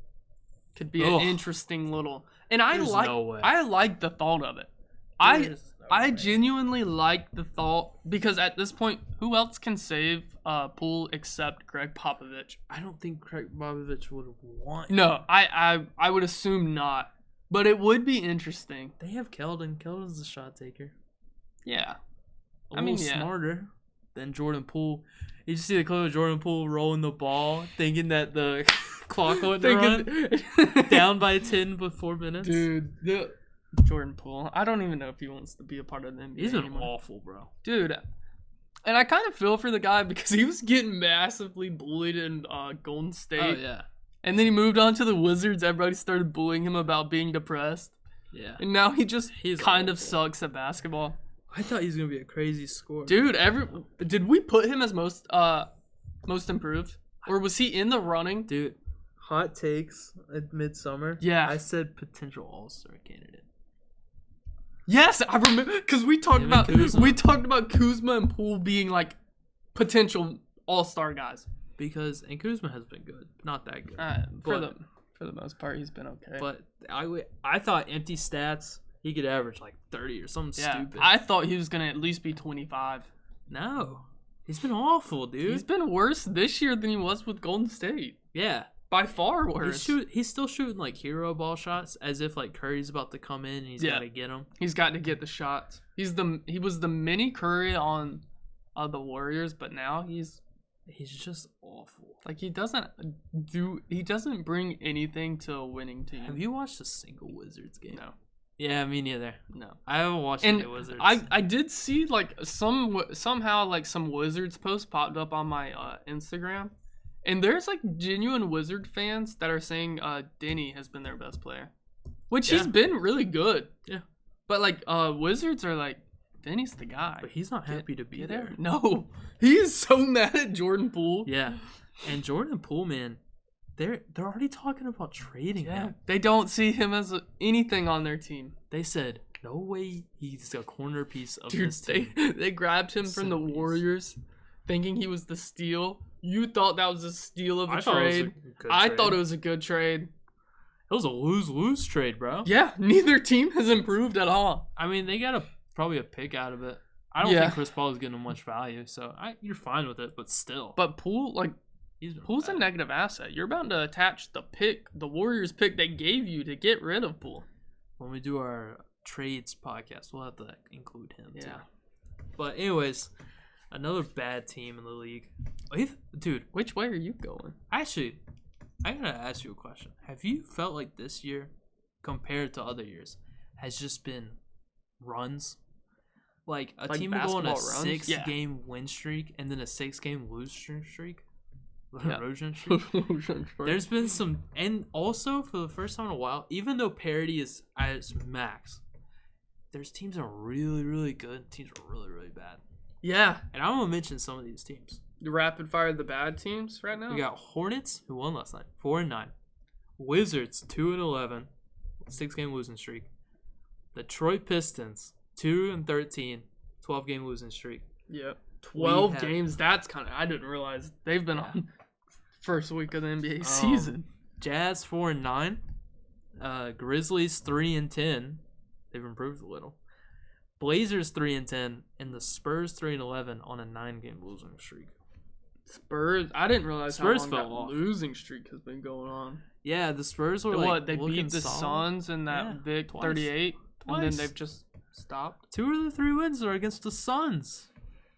Speaker 2: could be an interesting little. And I like the thought of it. I genuinely like the thought because at this point, who else can save Poole except Greg Popovich?
Speaker 1: I don't think Greg Popovich would want.
Speaker 2: No, I would assume not. But it would be interesting.
Speaker 1: They have Keldon. Keldon's the shot taker.
Speaker 2: Yeah.
Speaker 1: A little smarter than Jordan Poole. You just see the clip of Jordan Poole rolling the ball, thinking that the clock wouldn't run. Down by 10 with 4 minutes.
Speaker 2: Dude, Jordan Poole. I don't even know if he wants to be a part of the NBA.
Speaker 1: He's been awful, bro.
Speaker 2: Dude. And I kind of feel for the guy because he was getting massively bullied in Golden State.
Speaker 1: Oh, yeah.
Speaker 2: And then he moved on to the Wizards. Everybody started bullying him about being depressed.
Speaker 1: Yeah.
Speaker 2: And now he's kind of sucks at basketball.
Speaker 1: I thought he was going to be a crazy scorer.
Speaker 2: Dude, did we put him as most improved? Or was he in the running?
Speaker 1: Dude, hot takes at midsummer.
Speaker 2: Yeah.
Speaker 1: I said potential all-star candidate.
Speaker 2: Yes, I remember because we talked about Kuzma and Poole being like potential all-star guys.
Speaker 1: Because Kuzma has been good, not that good.
Speaker 2: For the most part, he's been okay.
Speaker 1: But I thought empty stats he could average like 30 or something stupid.
Speaker 2: I thought he was gonna at least be 25.
Speaker 1: No, he's been awful, dude.
Speaker 2: He's been worse this year than he was with Golden State.
Speaker 1: Yeah.
Speaker 2: By far worse.
Speaker 1: He's still shooting like hero ball shots as if like Curry's about to come in and he's got to get them.
Speaker 2: He's got to get the shots. He was the mini Curry on the Warriors, but now he's
Speaker 1: just awful.
Speaker 2: Like he doesn't bring anything to a winning team.
Speaker 1: Have you watched a single Wizards game?
Speaker 2: No.
Speaker 1: Yeah, me neither.
Speaker 2: No.
Speaker 1: I haven't watched any Wizards.
Speaker 2: I did see like somehow like some Wizards posts popped up on my Instagram. And there's like genuine Wizard fans that are saying Denny has been their best player, which he's been really good.
Speaker 1: Yeah.
Speaker 2: But like Wizards are like, Denny's the guy.
Speaker 1: But he's not happy to be there.
Speaker 2: No, he is so mad at Jordan Poole.
Speaker 1: Yeah. And Jordan Poole, man, they're already talking about trading him.
Speaker 2: They don't see him as anything on their team.
Speaker 1: They said no way he's a corner piece of this team.
Speaker 2: They grabbed him from the Warriors, thinking he was the steal. You thought that was a steal of a trade. I thought it was a good trade.
Speaker 1: It was a lose-lose trade, bro.
Speaker 2: Yeah, neither team has improved at all.
Speaker 1: I mean, they got probably a pick out of it. I don't think Chris Paul is getting much value, so you're fine with it, but still.
Speaker 2: But Poole, Poole's a negative asset. You're bound to attach the Warriors pick they gave you to get rid of Poole.
Speaker 1: When we do our trades podcast, we'll have to include him too. But anyways, another bad team in the league. Dude,
Speaker 2: which way are you going?
Speaker 1: Actually, I gotta ask you a question. Have you felt like this year, compared to other years, has just been runs? Like a team will go on a 6-game win streak and then a 6-game losing streak? Erosion streak? There's been some, and also for the first time in a while, even though parity is at its max, there's teams that are really, really good and teams that are really, really bad.
Speaker 2: Yeah.
Speaker 1: And I'm going to mention some of these teams.
Speaker 2: The rapid fire the bad teams right now?
Speaker 1: We got Hornets, who won last night, 4-9. Wizards, 2-11, 6-game losing streak. Detroit Pistons, 2-13, 12-game losing streak.
Speaker 2: Yep. 12 games. That's kind of, I didn't realize they've been on first week of the NBA season.
Speaker 1: Jazz 4-9. Grizzlies 3-10. They've improved a little. Blazers 3-10, and the Spurs 3-11 on a 9-game losing streak.
Speaker 2: Spurs, I didn't realize how long that losing streak has been going on.
Speaker 1: Yeah, the Spurs were
Speaker 2: they beat the Suns in that Vic 38, and then they've just stopped.
Speaker 1: 2 of the 3 wins are against the Suns,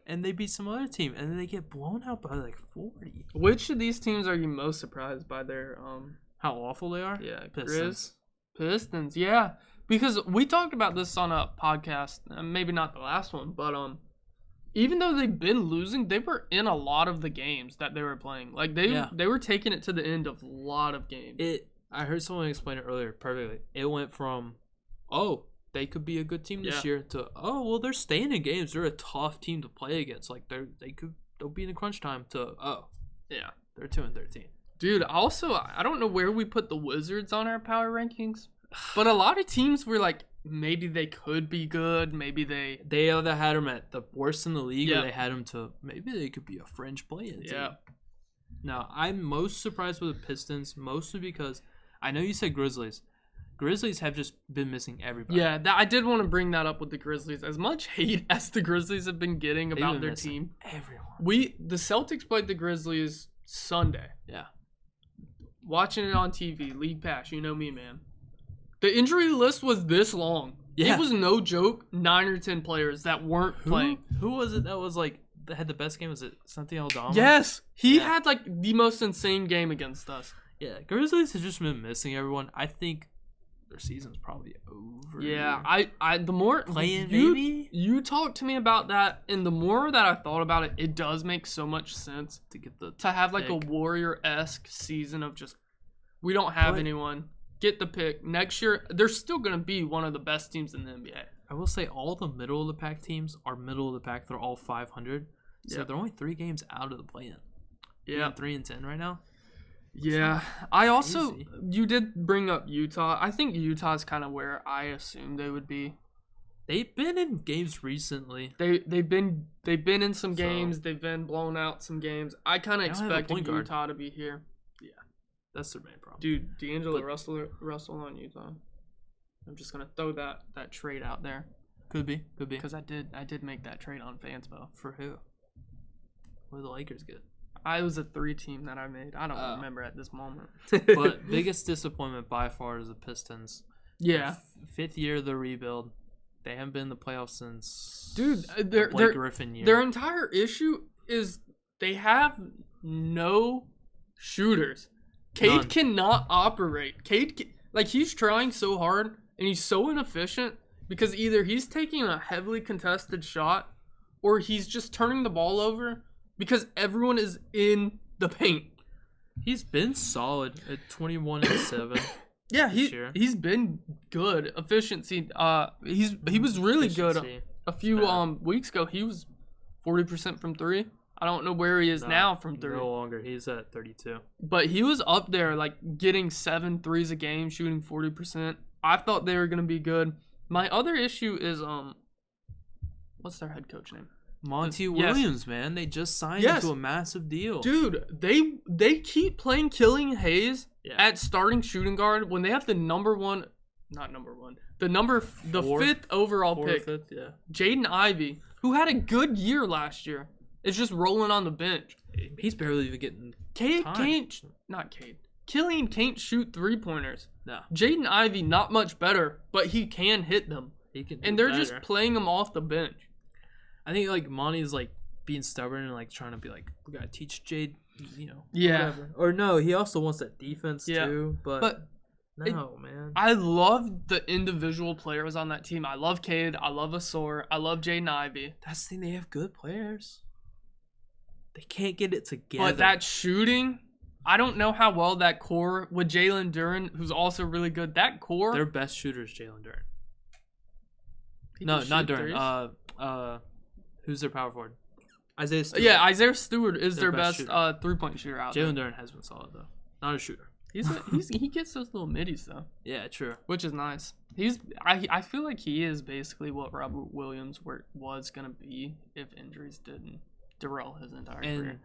Speaker 1: and they beat some other team, and then they get blown out by like 40.
Speaker 2: Which of these teams are you most surprised by their
Speaker 1: how awful they are?
Speaker 2: Yeah,
Speaker 1: Pistons,
Speaker 2: yeah. Because we talked about this on a podcast, maybe not the last one, but even though they've been losing, they were in a lot of the games that they were playing. Like they were taking it to the end of a lot of games.
Speaker 1: I heard someone explain it earlier perfectly. It went from, they could be a good team this year to, they're staying in games. They're a tough team to play against. Like they'll be in the crunch time to, they're 2-13.
Speaker 2: Dude, also, I don't know where we put the Wizards on our power rankings, but a lot of teams were like, maybe they could be good, maybe they
Speaker 1: either had them at the worst in the league,
Speaker 2: Yeah.
Speaker 1: or they had them to maybe they could be a fringe play-in team.
Speaker 2: Yeah.
Speaker 1: Now, I'm most surprised with the Pistons, mostly because I know you said Grizzlies. Grizzlies have just been missing everybody.
Speaker 2: Yeah, I did want to bring that up with the Grizzlies. As much hate as the Grizzlies have been getting
Speaker 1: They've
Speaker 2: about
Speaker 1: been
Speaker 2: their
Speaker 1: missing
Speaker 2: team,
Speaker 1: everyone.
Speaker 2: the Celtics played the Grizzlies Sunday.
Speaker 1: Yeah.
Speaker 2: Watching it on TV, League Pass, you know me, man. The injury list was this long.
Speaker 1: Yeah.
Speaker 2: It was no joke. 9 or 10 players that weren't playing.
Speaker 1: Who was it that was like that had the best game? Was it something Aldama?
Speaker 2: Yes, he
Speaker 1: Yeah.
Speaker 2: had like the most insane game against us.
Speaker 1: Yeah, Grizzlies have just been missing everyone. I think their season's probably over.
Speaker 2: Yeah, I the more
Speaker 1: Playing,
Speaker 2: you,
Speaker 1: maybe?
Speaker 2: you talked to me about that, and the more that I thought about it, it does make so much sense
Speaker 1: To get the
Speaker 2: to have like
Speaker 1: pick.
Speaker 2: a Warrior-esque season of just we don't have
Speaker 1: But-
Speaker 2: anyone. Get the pick. Next year, they're still going to be one of the best teams in the NBA.
Speaker 1: I will say all the middle of the pack teams are middle of the pack. They're all 500. So
Speaker 2: Yep.
Speaker 1: they're only 3 games out of the play-in.
Speaker 2: Yeah.
Speaker 1: 3-10 right now.
Speaker 2: Yeah. I also,
Speaker 1: crazy.
Speaker 2: you did bring up Utah. I think Utah's kind of where I assumed they would be.
Speaker 1: They've been in games recently.
Speaker 2: They've been in some
Speaker 1: So-
Speaker 2: games. They've been blown out some games. I kind of
Speaker 1: They don't have a
Speaker 2: expected
Speaker 1: point guard.
Speaker 2: Utah to be here.
Speaker 1: That's their main problem.
Speaker 2: Dude, D'Angelo
Speaker 1: But-
Speaker 2: Russell on Utah. I'm just gonna throw that trade out there
Speaker 1: Could be.
Speaker 2: because I did make that trade on Fanspo.
Speaker 1: For who? What did the Lakers get?
Speaker 2: I was a 3 team that I made. I don't
Speaker 1: Oh.
Speaker 2: remember at this moment.
Speaker 1: But biggest disappointment by far is the Pistons.
Speaker 2: Yeah,
Speaker 1: 5th year of the rebuild. They haven't been in the playoffs since
Speaker 2: dude,
Speaker 1: the
Speaker 2: they're
Speaker 1: Blake Griffin year.
Speaker 2: their entire issue is they have no shooters. Cade
Speaker 1: None.
Speaker 2: cannot operate. He's trying so hard and he's so inefficient because either he's taking a heavily contested shot or he's just turning the ball over because everyone is in the paint.
Speaker 1: He's been solid at 21-7.
Speaker 2: Yeah,
Speaker 1: This year.
Speaker 2: he's been good. Efficiency. He was really good
Speaker 1: Efficiency.
Speaker 2: a few
Speaker 1: Bad.
Speaker 2: weeks ago. He was 40% from 3. I don't know where he is now from 3.
Speaker 1: No longer. He's at 32.
Speaker 2: But he was up there, like, getting 7 threes a game, shooting 40%. I thought they were going to be good. My other issue is, what's their head coach name?
Speaker 1: Monty
Speaker 2: Yes.
Speaker 1: Williams, man. They just signed
Speaker 2: Yes.
Speaker 1: into a massive deal.
Speaker 2: Dude, they keep playing Killian Hayes
Speaker 1: Yeah.
Speaker 2: at starting shooting guard when they have the the
Speaker 1: Fourth?
Speaker 2: 5th overall
Speaker 1: Fourth,
Speaker 2: pick,
Speaker 1: fifth, yeah.
Speaker 2: Jaden Ivey, who had a good year last year, is just rolling on the bench.
Speaker 1: He's barely even getting
Speaker 2: Killian
Speaker 1: time.
Speaker 2: can't shoot 3-pointers.
Speaker 1: No.
Speaker 2: Jaden Ivey not much better, but he can hit them.
Speaker 1: He can
Speaker 2: And
Speaker 1: do
Speaker 2: they're just
Speaker 1: better.
Speaker 2: playing him off the bench.
Speaker 1: I think like Monty's like being stubborn and like trying to be like, we gotta teach Jade,
Speaker 2: Yeah.
Speaker 1: whatever. Or no, he also wants that defense
Speaker 2: Yeah.
Speaker 1: too.
Speaker 2: But
Speaker 1: no, man.
Speaker 2: I love the individual players on that team. I love Cade. I love Asor. I love Jaden Ivey.
Speaker 1: That's the thing. They have good players. They can't get it together.
Speaker 2: But that shooting, I don't know how well that core with Jalen Duren, who's also really good. That core,
Speaker 1: their best shooter is Jalen Duren.
Speaker 2: he
Speaker 1: No,
Speaker 2: can
Speaker 1: not
Speaker 2: shoot
Speaker 1: Duren.
Speaker 2: threes.
Speaker 1: Who's their power forward? Isaiah Stewart.
Speaker 2: Yeah, Isaiah Stewart is
Speaker 1: Their
Speaker 2: their
Speaker 1: best
Speaker 2: best
Speaker 1: shooter.
Speaker 2: 3-point shooter out there.
Speaker 1: Jalen Duren has been solid though. Not a shooter.
Speaker 2: He gets those little middies though,
Speaker 1: Yeah, true.
Speaker 2: which is nice. I feel like he is basically what Robert Williams was gonna be if injuries didn't derail his entire career.
Speaker 1: And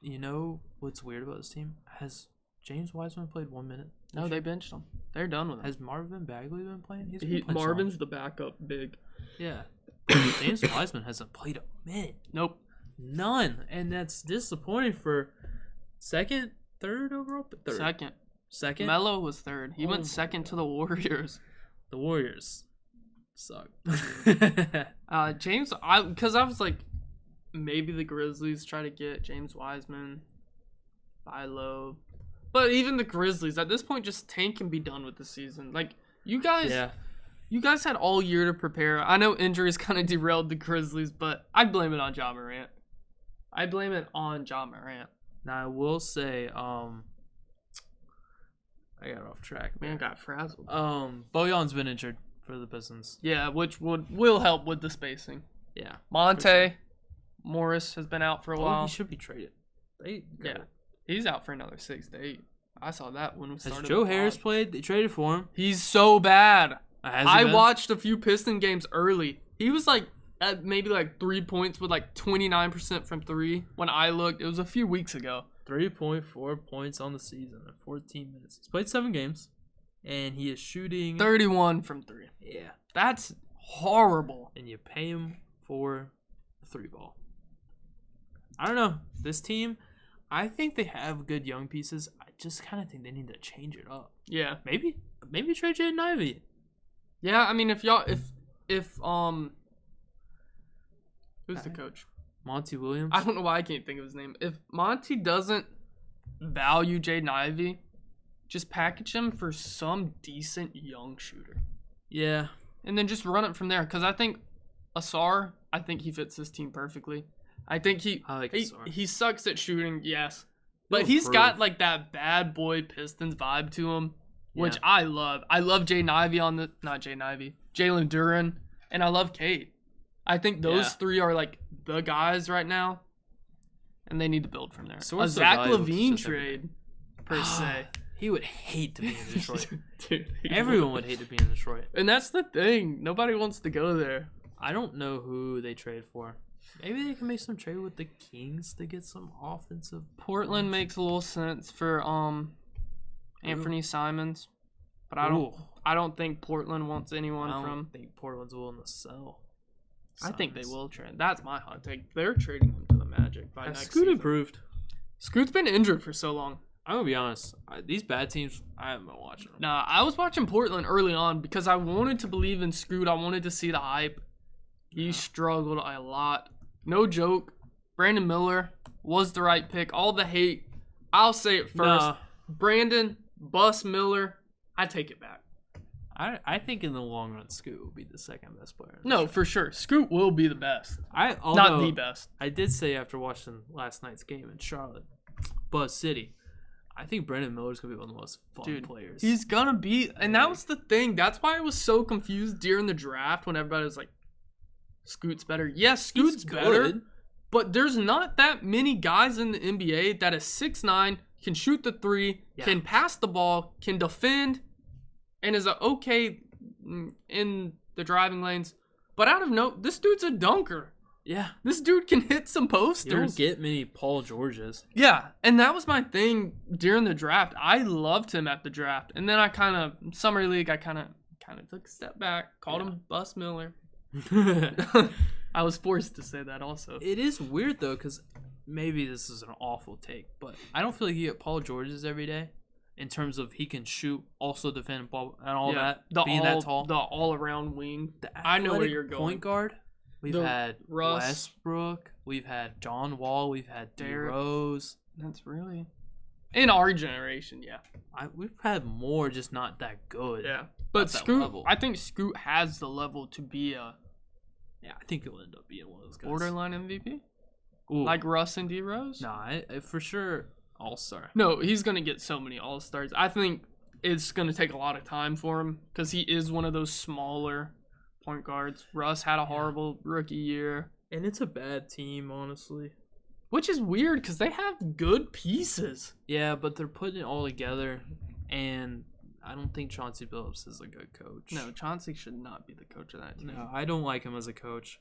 Speaker 1: you know what's weird about this team? Has James Wiseman played 1 minute?
Speaker 2: No, they benched him. They're done with him.
Speaker 1: Has Marvin Bagley been playing? He's been playing
Speaker 2: Marvin's the backup big.
Speaker 1: solid. Yeah. James Wiseman hasn't played a minute.
Speaker 2: Nope.
Speaker 1: None. And that's disappointing for second, third overall? Third. Second?
Speaker 2: Melo was third. He
Speaker 1: Oh
Speaker 2: went
Speaker 1: my
Speaker 2: second to the Warriors.
Speaker 1: The Warriors suck.
Speaker 2: James, because I was like, maybe the Grizzlies try to get James Wiseman, buy low, but even the Grizzlies at this point just tank and be done with the season. Like you guys,
Speaker 1: Yeah.
Speaker 2: you guys had all year to prepare. I know injuries kind of derailed the Grizzlies, but I blame it on Ja Morant.
Speaker 1: Now I will say, I got off track.
Speaker 2: Man got frazzled.
Speaker 1: Bojan's been injured for the Pistons.
Speaker 2: Yeah, which will help with the spacing.
Speaker 1: Yeah.
Speaker 2: Monte
Speaker 1: sure.
Speaker 2: Morris has been out for a
Speaker 1: Oh,
Speaker 2: while.
Speaker 1: he should be traded.
Speaker 2: Yeah. He's out for another 6 to 8. I saw that when we started.
Speaker 1: Has Joe Harris played? They traded for him.
Speaker 2: He's so bad. I
Speaker 1: been?
Speaker 2: watched a few Piston games early. He was like at maybe like 3 points with like 29% from 3. When I looked, it was a few weeks ago.
Speaker 1: 3.4 points on the season in 14 minutes. He's played 7 games, and he is shooting
Speaker 2: 31 from 3.
Speaker 1: Yeah,
Speaker 2: that's horrible.
Speaker 1: And you pay him for the 3 ball. I don't know. This team, I think they have good young pieces. I just kind of think they need to change it up.
Speaker 2: Yeah,
Speaker 1: maybe trade Jaden Ivey.
Speaker 2: Yeah, I mean, if who's the coach?
Speaker 1: Monty Williams.
Speaker 2: I don't know why I can't think of his name. If Monty doesn't value Jaden Ivey, just package him for some decent young shooter.
Speaker 1: Yeah.
Speaker 2: And then just run it from there. Because I think Asar, I think he fits this team perfectly. I think he sucks at shooting, yes. But he's got like that bad boy Pistons vibe to him, which I love. I love Jalen Duren, and I love Cade. I think those 3 are like the guys right now, and they need to build from there. A Zach LaVine trade, per se.
Speaker 1: He would hate to be in Detroit. Dude, everyone would hate to be in Detroit.
Speaker 2: And that's the thing. Nobody wants to go there.
Speaker 1: I don't know who they trade for. Maybe they can make some trade with the Kings to get some offensive.
Speaker 2: Portland makes a little sense for Anthony Simons, but I don't think Portland wants anyone from.
Speaker 1: I don't think Portland's willing to sell.
Speaker 2: Simons. I think they will trade. That's my hot take. They're trading him to the Magic by next
Speaker 1: Scoot
Speaker 2: season.
Speaker 1: Improved.
Speaker 2: Scoot's been injured for so long.
Speaker 1: I'm gonna be honest. These bad teams, I haven't been watching them.
Speaker 2: Nah, I was watching Portland early on because I wanted to believe in Scoot. I wanted to see the hype. He struggled a lot. No joke. Brandon Miller was the right pick. All the hate. I'll say it first. Brandon, Bus Miller, I take it back.
Speaker 1: I think in the long run, Scoot will be the second best player.
Speaker 2: No, for sure. Scoot will be the best.
Speaker 1: Not
Speaker 2: the best.
Speaker 1: I did say after watching last night's game in Charlotte, Buzz City, I think Brandon Miller's going to be one of the most fun players.
Speaker 2: He's going to be. And that was the thing. That's why I was so confused during the draft when everybody was like, Scoot's better. Yes, Scoot's better. But there's not that many guys in the NBA that is 6'9", can shoot the 3, can pass the ball, can defend, and is okay in the driving lanes. But out of note, this dude's a dunker.
Speaker 1: Yeah.
Speaker 2: This dude can hit some posters.
Speaker 1: You don't get many Paul Georges.
Speaker 2: Yeah, and that was my thing during the draft. I loved him at the draft. And then Summer League, I kind of took a step back, called him Bus Miller. I was forced to say that also.
Speaker 1: It is weird though, because maybe this is an awful take, but I don't feel like you get Paul George's every day in terms of he can shoot, also defend, ball, and all that. That tall,
Speaker 2: the all-around wing.
Speaker 1: I know where you're
Speaker 2: going.
Speaker 1: Point guard. We've had Russ, Westbrook. We've had John Wall. We've had DeRozan.
Speaker 2: That's really in our generation. Yeah,
Speaker 1: we've had more, just not that good.
Speaker 2: Yeah. But Scoot, I think Scoot has the level to be a.
Speaker 1: Yeah, I think he'll end up being one of those guys.
Speaker 2: Borderline MVP?
Speaker 1: Ooh.
Speaker 2: Like Russ and D-Rose?
Speaker 1: Nah, for sure All-Star.
Speaker 2: No, he's going to get so many All-Stars. I think it's going to take a lot of time for him because he is one of those smaller point guards. Russ had a horrible rookie year.
Speaker 1: And it's a bad team, honestly.
Speaker 2: Which is weird because they have good pieces.
Speaker 1: Yeah, but they're putting it all together, and I don't think Chauncey Billups is a good coach.
Speaker 2: No, Chauncey should not be the coach of that team.
Speaker 1: No, I don't like him as a coach.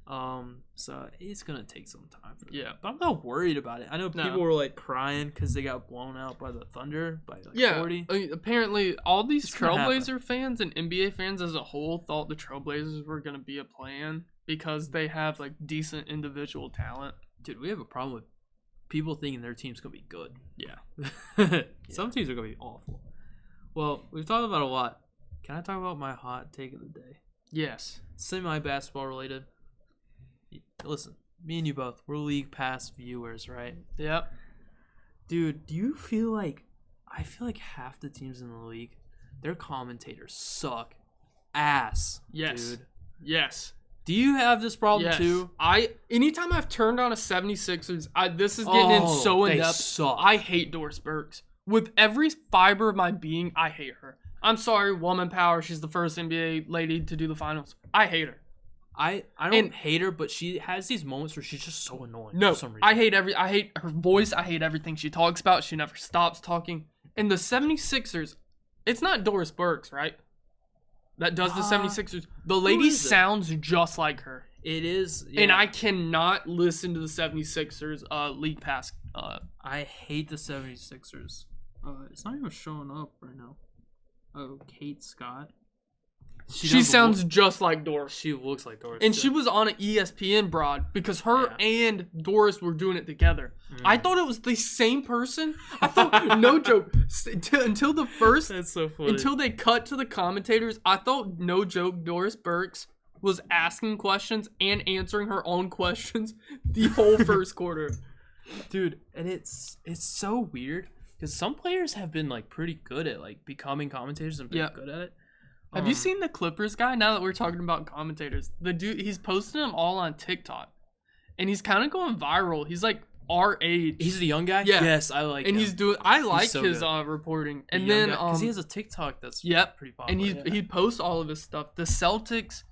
Speaker 1: So it's gonna take some time for them.
Speaker 2: Yeah,
Speaker 1: but I'm not worried about it. I know people were like crying because they got blown out by the Thunder by like 40.
Speaker 2: I mean, apparently all these Trailblazer fans and NBA fans as a whole thought the Trailblazers were gonna be a plan because they have like decent individual talent.
Speaker 1: Dude, we have a problem with people thinking their team's gonna be good.
Speaker 2: Yeah,
Speaker 1: some teams are gonna be awful. Well, we've talked about a lot. Can I talk about my hot take of the day?
Speaker 2: Yes.
Speaker 1: Semi-basketball related. Listen, me and you both, we're League Pass viewers, right?
Speaker 2: Yep.
Speaker 1: Dude, do you feel like... I feel like half the teams in the league, their commentators suck ass, dude.
Speaker 2: Yes.
Speaker 1: Do you have this problem too?
Speaker 2: Anytime I've turned on a 76ers, this is getting in so in-depth.
Speaker 1: Suck.
Speaker 2: I hate Doris Burks. With every fiber of my being, I hate her. I'm sorry, woman power. She's the first NBA lady to do the finals. I hate her.
Speaker 1: I don't hate her, but she has these moments where she's just so annoying
Speaker 2: No,
Speaker 1: for some reason.
Speaker 2: I hate her voice. I hate everything she talks about. She never stops talking. And the 76ers, it's not Doris Burks, right? That does the 76ers. The lady sounds just like her.
Speaker 1: It is. Yeah.
Speaker 2: And I cannot listen to the 76ers League Pass.
Speaker 1: I hate the 76ers. It's not even showing up right now. Oh, Kate Scott.
Speaker 2: She sounds just like Doris.
Speaker 1: She looks like Doris.
Speaker 2: And she was on an ESPN broad because her and Doris were doing it together. I thought it was the same person. I thought, no joke, until the first,
Speaker 1: That's so funny.
Speaker 2: until they cut to the commentators, I thought, no joke, Doris Burks was asking questions and answering her own questions the whole first quarter.
Speaker 1: Dude, and it's so weird because some players have been like pretty good at like becoming commentators and being good at it.
Speaker 2: Have you seen the Clippers guy? Now that we're talking about commentators, the dude, he's posting them all on TikTok, and he's kind of going viral. He's like our age.
Speaker 1: He's the young guy.
Speaker 2: Yeah.
Speaker 1: Yes, I like.
Speaker 2: And
Speaker 1: him.
Speaker 2: he's doing. I like
Speaker 1: so
Speaker 2: his
Speaker 1: good.
Speaker 2: reporting.
Speaker 1: The
Speaker 2: And
Speaker 1: young
Speaker 2: then
Speaker 1: guy, because he has a TikTok that's pretty popular.
Speaker 2: And he posts all of his stuff. The Celtics.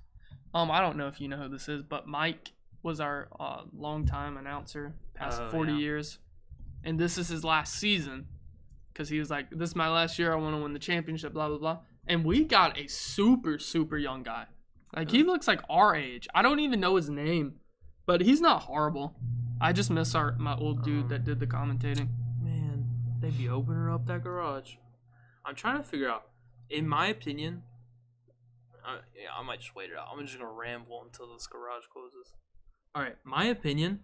Speaker 2: I don't know if you know who this is, but Mike was our longtime announcer, past 40 years, and this is his last season, because he was like, "This is my last year. I want to win the championship." Blah blah blah. And we got a super, super young guy. Like, he looks like our age. I don't even know his name, but he's not horrible. I just miss my old dude that did the commentating.
Speaker 1: Man, they be opening up that garage. I'm trying to figure out, in my opinion, I might just wait it out. I'm just going to ramble until this garage closes. All right, my opinion,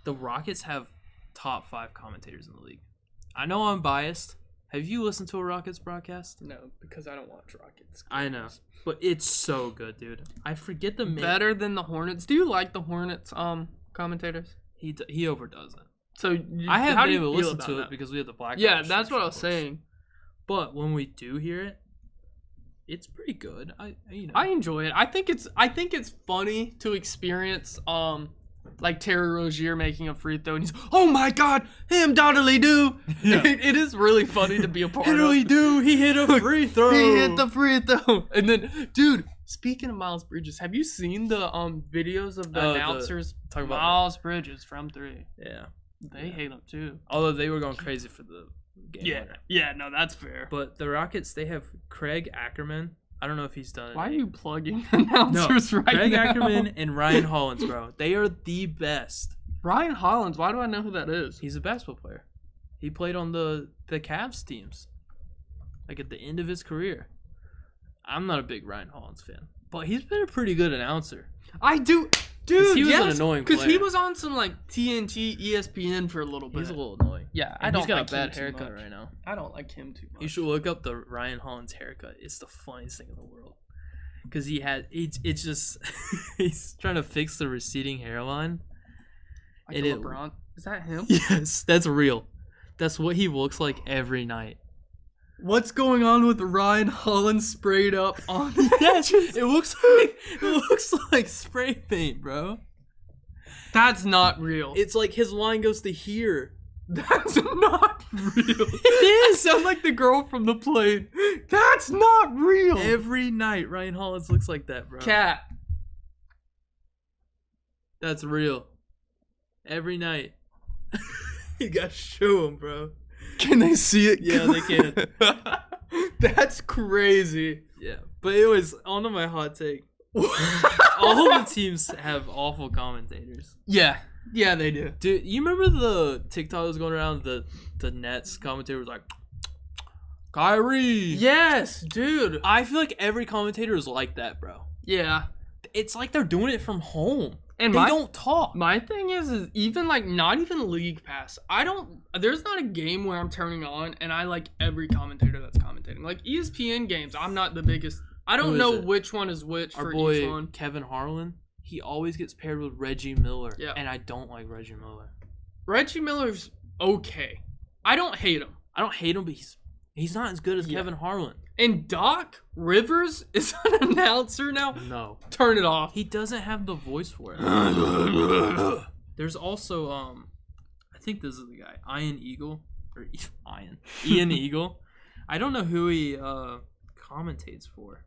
Speaker 1: the Rockets have top 5 commentators in the league. I know I'm biased. Have you listened to a Rockets broadcast?
Speaker 2: No, because I don't watch Rockets.
Speaker 1: I know, but it's so good, dude. I forget the name.
Speaker 2: Better than the Hornets. Do you like the Hornets commentators?
Speaker 1: He overdoes it.
Speaker 2: So
Speaker 1: I haven't been able to listen to it because we have the black.
Speaker 2: Yeah, that's what I was saying.
Speaker 1: But when we do hear it, it's pretty good. I
Speaker 2: enjoy it. I think it's funny to experience like Terry Rozier making a free throw and he's, oh my god, him doddly do. Yeah. It is really funny to be a part of.
Speaker 1: He hit a free throw.
Speaker 2: He hit the free throw. And then, dude, speaking of Miles Bridges, have you seen the videos of the announcers talking about Miles Bridges from 3?
Speaker 1: Yeah.
Speaker 2: They hate him too.
Speaker 1: Although they were going crazy for the game.
Speaker 2: Yeah, no, that's fair.
Speaker 1: But the Rockets, they have Craig Ackerman. I don't know if he's done it.
Speaker 2: Why are you plugging announcers right
Speaker 1: Craig
Speaker 2: now?
Speaker 1: Ackerman and Ryan Hollins, bro. They are the best.
Speaker 2: Ryan Hollins, why do I know who that is?
Speaker 1: He's a basketball player. He played on the Cavs teams, like at the end of his career. I'm not a big Ryan Hollins fan, but he's been a pretty good announcer.
Speaker 2: I do, dude.
Speaker 1: He was an annoying player.
Speaker 2: Because he was on some like TNT, ESPN for a little bit.
Speaker 1: He's a little annoying.
Speaker 2: Yeah,
Speaker 1: and he's got a bad haircut right now.
Speaker 2: I don't like him too much.
Speaker 1: You should look up the Ryan Hollins haircut. It's the funniest thing in the world. Because it's just he's trying to fix the receding hairline.
Speaker 2: Like LeBron? Is that him?
Speaker 1: Yes, that's real. That's what he looks like every night.
Speaker 2: What's going on with Ryan Hollins sprayed up on
Speaker 1: it looks like spray paint, bro.
Speaker 2: That's not real.
Speaker 1: It's like his line goes to here.
Speaker 2: That's not real.
Speaker 1: It is.
Speaker 2: Sound like the girl from the plane. That's not real.
Speaker 1: Every night Ryan Hollins looks like that, bro.
Speaker 2: Cat.
Speaker 1: That's real. Every night. You gotta show him, bro.
Speaker 2: Can they see it?
Speaker 1: Yeah, they can.
Speaker 2: That's crazy.
Speaker 1: Yeah. But anyways, on to my hot take. All the teams have awful commentators.
Speaker 2: Yeah. Yeah, they do.
Speaker 1: Dude, you remember the TikTok that was going around? The Nets commentator was like, Kyrie.
Speaker 2: Yes, dude.
Speaker 1: I feel like every commentator is like that, bro.
Speaker 2: Yeah.
Speaker 1: It's like they're doing it from home.
Speaker 2: And
Speaker 1: they don't talk.
Speaker 2: My thing is even like not even League Pass. There's not a game where I'm turning on and I like every commentator that's commentating. Like ESPN games, I'm not the biggest. I don't know which one is which for each one.
Speaker 1: Kevin Harlan, he always gets paired with Reggie Miller.
Speaker 2: Yeah.
Speaker 1: And I don't like Reggie Miller.
Speaker 2: Reggie Miller's okay. I don't hate him.
Speaker 1: But he's not as good as Kevin Harlan.
Speaker 2: And Doc Rivers is an announcer now?
Speaker 1: No.
Speaker 2: Turn it off.
Speaker 1: He doesn't have the voice for it. There's also, I think this is the guy, Ian Eagle. Ian Eagle. I don't know who he commentates for.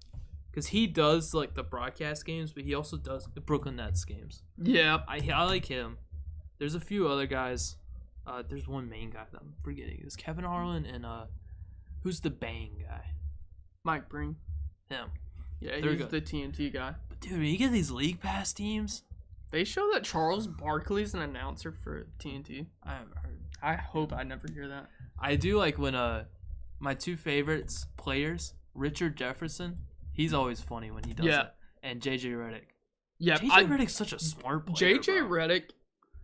Speaker 1: because he does like the broadcast games, but he also does the Brooklyn Nets games.
Speaker 2: Yeah.
Speaker 1: I like him. There's a few other guys. There's one main guy that I'm forgetting. It's Kevin Harlan and who's the Bang guy?
Speaker 2: Mike Breen.
Speaker 1: Him.
Speaker 2: Yeah, he's the TNT guy.
Speaker 1: But dude, when you get these league pass teams,
Speaker 2: they show that Charles Barkley's an announcer for TNT.
Speaker 1: I haven't heard.
Speaker 2: I hope I never hear that.
Speaker 1: I do like when my two favorites players, Richard Jefferson, he's always funny when he does it, and JJ Redick. Yeah, JJ Redick's such a smart player.
Speaker 2: JJ Redick,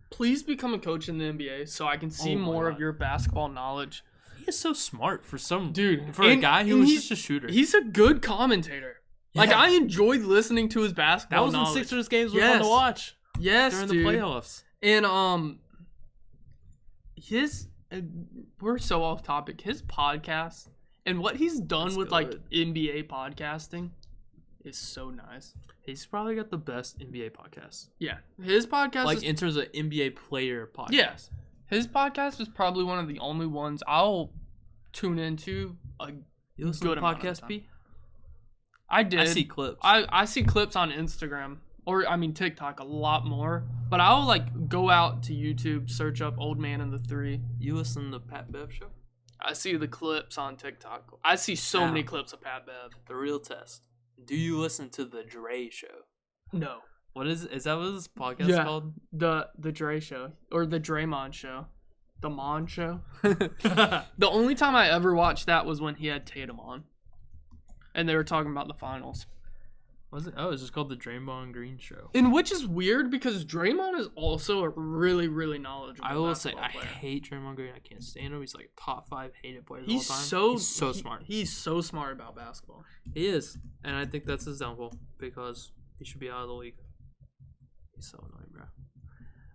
Speaker 2: please become a coach in the NBA so I can see more of your basketball knowledge.
Speaker 1: He is so smart for
Speaker 2: a
Speaker 1: guy who was just a shooter.
Speaker 2: He's a good commentator. Yeah. Like, I enjoyed listening to his basketball knowledge.
Speaker 1: When Sixers games were fun to watch.
Speaker 2: Yes,
Speaker 1: during the playoffs.
Speaker 2: And we're so off topic. His podcast and what he's done with like NBA podcasting is so nice.
Speaker 1: He's probably got the best NBA podcast.
Speaker 2: Yeah, his podcast
Speaker 1: in terms of NBA player podcast.
Speaker 2: Yes, his podcast is probably one of the only ones I'll tune into.
Speaker 1: You listen to the podcast, P?
Speaker 2: I did.
Speaker 1: I see clips.
Speaker 2: I see clips on Instagram. Or, TikTok a lot more. But I'll, go out to YouTube, search up Old Man and the Three.
Speaker 1: You listen to Pat Bev show?
Speaker 2: I see the clips on TikTok. I see so many clips of Pat Bev.
Speaker 1: The real test. Do you listen to the Dre show?
Speaker 2: No.
Speaker 1: What is that what this podcast is called?
Speaker 2: The Dre show. Or the Draymond show. The Mon show. The only time I ever watched that was when he had Tatum on. And they were talking about the finals.
Speaker 1: Was it? Oh, it's just called the Draymond Green Show.
Speaker 2: And which is weird because Draymond is also a really, really knowledgeable
Speaker 1: I will say,
Speaker 2: player.
Speaker 1: I hate Draymond Green. I can't stand him. He's like top 5 hated player of all time.
Speaker 2: He's so
Speaker 1: smart.
Speaker 2: He's so smart about basketball.
Speaker 1: He is. And I think that's his downfall because he should be out of the league. He's so annoying, bro.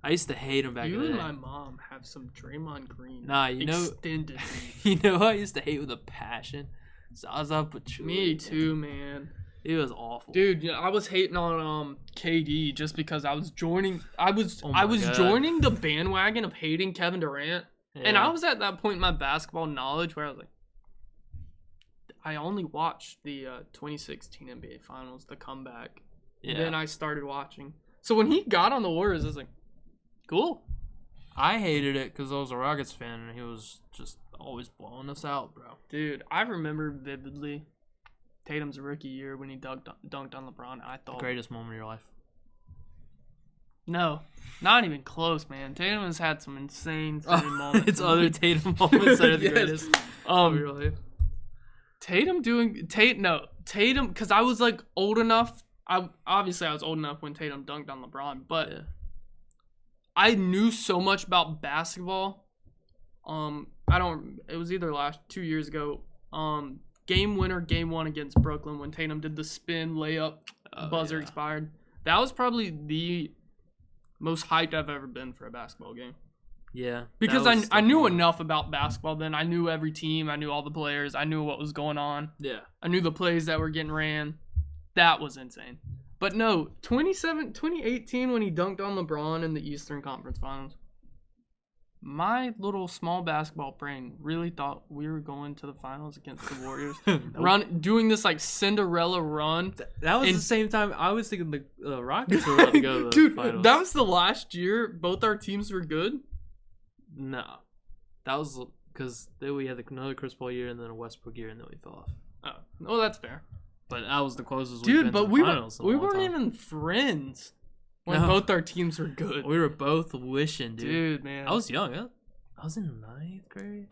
Speaker 1: I used to hate him back in the day.
Speaker 2: You and my mom have some Draymond Green.
Speaker 1: Nah,
Speaker 2: extended.
Speaker 1: You know who I used to hate with a passion? Zaza Pachulia.
Speaker 2: Me too, man.
Speaker 1: It was awful,
Speaker 2: dude. I was hating on KD just because I was joining. I was
Speaker 1: God.
Speaker 2: joining the bandwagon of hating Kevin Durant, and I was at that point in my basketball knowledge where I was like, I only watched the 2016 NBA Finals, the comeback. Yeah. Then I started watching. So when he got on the Warriors, I was like, cool.
Speaker 1: I hated it because I was a Rockets fan, and he was just always blowing us out, bro.
Speaker 2: Dude, I remember vividly Tatum's rookie year when he dunked on LeBron. I thought
Speaker 1: the greatest moment of your life.
Speaker 2: No, not even close, man. Tatum has had some insane moments.
Speaker 1: It's other Tatum moments that are the greatest.
Speaker 2: Really? Tatum, because I was old enough. I was old enough when Tatum dunked on LeBron, but I knew so much about basketball. It was either 2 years ago. Game winner, game 1 against Brooklyn when Tatum did the spin layup, buzzer expired. That was probably the most hyped I've ever been for a basketball game.
Speaker 1: Yeah.
Speaker 2: Because I knew enough about basketball then. I knew every team. I knew all the players. I knew what was going on.
Speaker 1: Yeah.
Speaker 2: I knew the plays that were getting ran. That was insane. But no, 2018 when he dunked on LeBron in the Eastern Conference Finals. My little small basketball brain really thought we were going to the finals against the Warriors. Doing this Cinderella run.
Speaker 1: That was the same time I was thinking the Rockets were about to go to the finals.
Speaker 2: That was the last year both our teams were good?
Speaker 1: No. That was because then we had another Chris Paul year and then a Westbrook year and then we fell off.
Speaker 2: Oh, well, that's fair.
Speaker 1: But that was the closest we've been to the finals.
Speaker 2: We weren't even friends. When both our teams were good.
Speaker 1: We were both wishing, dude.
Speaker 2: Dude, man.
Speaker 1: I was young, huh? I was in 9th grade.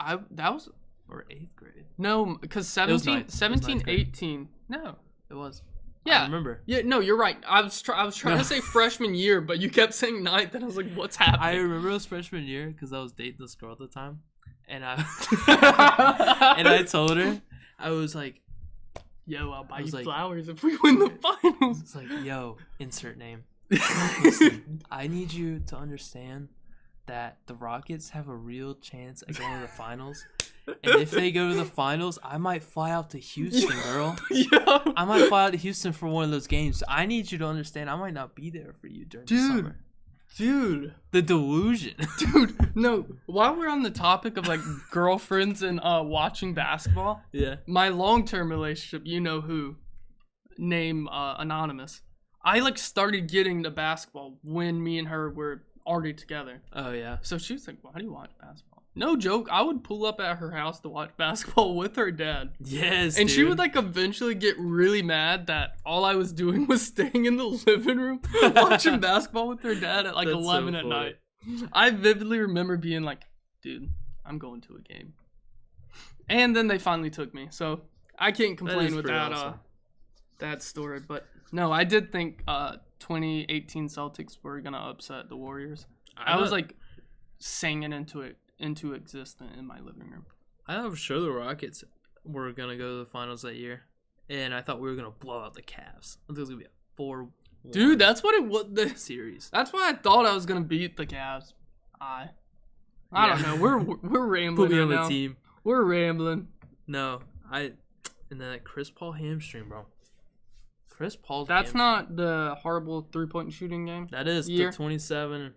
Speaker 1: Or 8th grade.
Speaker 2: No, because 17, 18. No.
Speaker 1: It was.
Speaker 2: Yeah.
Speaker 1: I remember.
Speaker 2: Yeah, no, you're right. I was trying to say freshman year, but you kept saying 9th, and I was like, what's happening?
Speaker 1: I remember it was freshman year because I was dating this girl at the time. And I and I told her, I was like,
Speaker 2: yo, I'll buy you flowers if we win the finals.
Speaker 1: It's like, yo, insert name. Listen, I need you to understand that the Rockets have a real chance at going to the finals. And if they go to the finals, I might fly out to Houston, girl. I might fly out to Houston for one of those games. I need you to understand I might not be there for you during the summer.
Speaker 2: Dude.
Speaker 1: The delusion.
Speaker 2: Dude, no. While we're on the topic of girlfriends and watching basketball,
Speaker 1: yeah.
Speaker 2: My long-term relationship, you know who, name Anonymous. I like started getting the basketball when me and her were already together.
Speaker 1: Oh yeah.
Speaker 2: So she was like, "Why do you watch basketball?" No joke. I would pull up at her house to watch basketball with her dad.
Speaker 1: Yes.
Speaker 2: And
Speaker 1: dude.
Speaker 2: she would like eventually get really mad that all I was doing was staying in the living room watching basketball with her dad at like
Speaker 1: That's
Speaker 2: 11
Speaker 1: so
Speaker 2: at
Speaker 1: funny.
Speaker 2: night. I vividly remember being like, "Dude, I'm going to a game." And then they finally took me. So I can't complain with that
Speaker 1: awesome.
Speaker 2: that story. But no, I did think 2018 Celtics were gonna upset the Warriors. I was like singing into existence in my living room.
Speaker 1: I thought for sure the Rockets were gonna go to the finals that year, and I thought we were gonna blow out the Cavs. I think it was gonna be a 4-1
Speaker 2: Dude, that's what it was. The
Speaker 1: series.
Speaker 2: That's why I thought I was gonna beat the Cavs. I don't know. We're rambling
Speaker 1: Put me
Speaker 2: right
Speaker 1: on the
Speaker 2: now.
Speaker 1: team.
Speaker 2: We're rambling.
Speaker 1: No, and then that Chris Paul hamstring, bro. Chris Paul's
Speaker 2: That's
Speaker 1: hamstring.
Speaker 2: not the horrible 3-point shooting game.
Speaker 1: That is
Speaker 2: year.
Speaker 1: the 27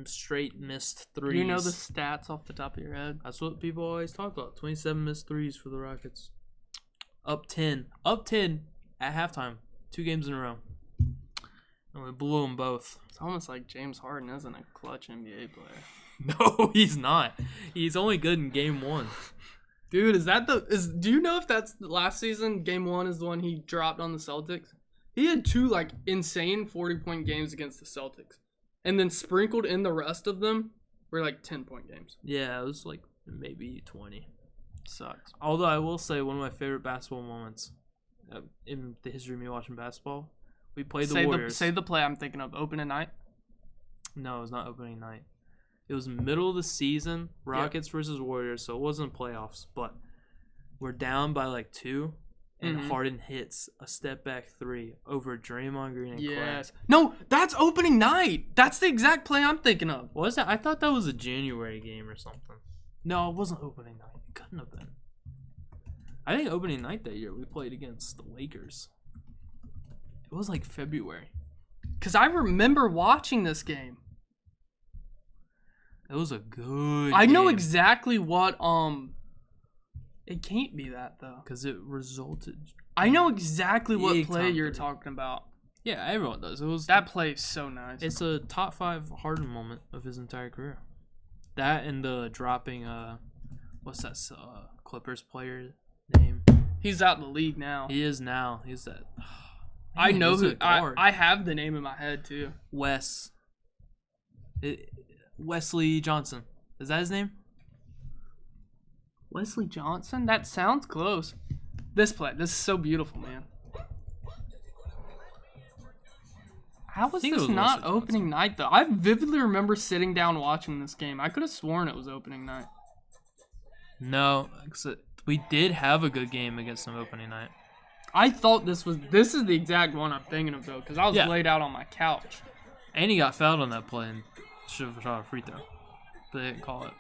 Speaker 1: straight missed threes.
Speaker 2: Do you know the stats off the top of your head?
Speaker 1: That's what people always talk about. 27 missed threes for the Rockets. Up 10 at halftime. 2 games in a row. And we blew them both.
Speaker 2: It's almost like James Harden isn't a clutch NBA player.
Speaker 1: No, he's not. He's only good in game 1.
Speaker 2: Dude, do you know if that's last season? Game 1 is the one he dropped on the Celtics. He had 2 like insane 40-point games against the Celtics, and then sprinkled in the rest of them were like 10-point games.
Speaker 1: Yeah, it was like maybe 20.
Speaker 2: Sucks.
Speaker 1: Although I will say one of my favorite basketball moments in the history of me watching basketball, we played the Warriors.
Speaker 2: Say the play I'm thinking of. Opening night.
Speaker 1: No, it was not opening night. It was middle of the season, Rockets versus Warriors, so it wasn't playoffs, but we're down by like 2, and Harden hits a step back 3 over Draymond Green and Clay.
Speaker 2: No, that's opening night. That's the exact play I'm thinking of.
Speaker 1: What was that? I thought that was a January game or something. No, it wasn't opening night. It couldn't have been. I think opening night that year we played against the Lakers. It was like February.
Speaker 2: Because I remember watching this game.
Speaker 1: It was a good
Speaker 2: I know
Speaker 1: game.
Speaker 2: exactly what it can't be that though.
Speaker 1: Because it resulted.
Speaker 2: I know exactly what
Speaker 1: Big
Speaker 2: play
Speaker 1: time
Speaker 2: you're
Speaker 1: three.
Speaker 2: talking about.
Speaker 1: Yeah, everyone does. It was
Speaker 2: That play is so nice.
Speaker 1: It's a top 5 Harden moment of his entire career. That and the dropping what's that Clippers player name?
Speaker 2: He's out in the league now.
Speaker 1: He is now. He's that.
Speaker 2: I
Speaker 1: Man,
Speaker 2: know
Speaker 1: he's
Speaker 2: who.
Speaker 1: a guard.
Speaker 2: I have the name in my head too.
Speaker 1: Wesley Johnson. Is that his name?
Speaker 2: Wesley Johnson? That sounds close. This is so beautiful, man. How was
Speaker 1: think it
Speaker 2: this
Speaker 1: was
Speaker 2: not
Speaker 1: Wesley
Speaker 2: opening night though? I vividly remember sitting down watching this game. I could have sworn it was opening night.
Speaker 1: No, we did have a good game against them opening night.
Speaker 2: I thought this is the exact one I'm thinking of though, because I was laid out on my couch.
Speaker 1: And he got fouled on that play and should have shot a free throw. But they didn't call it.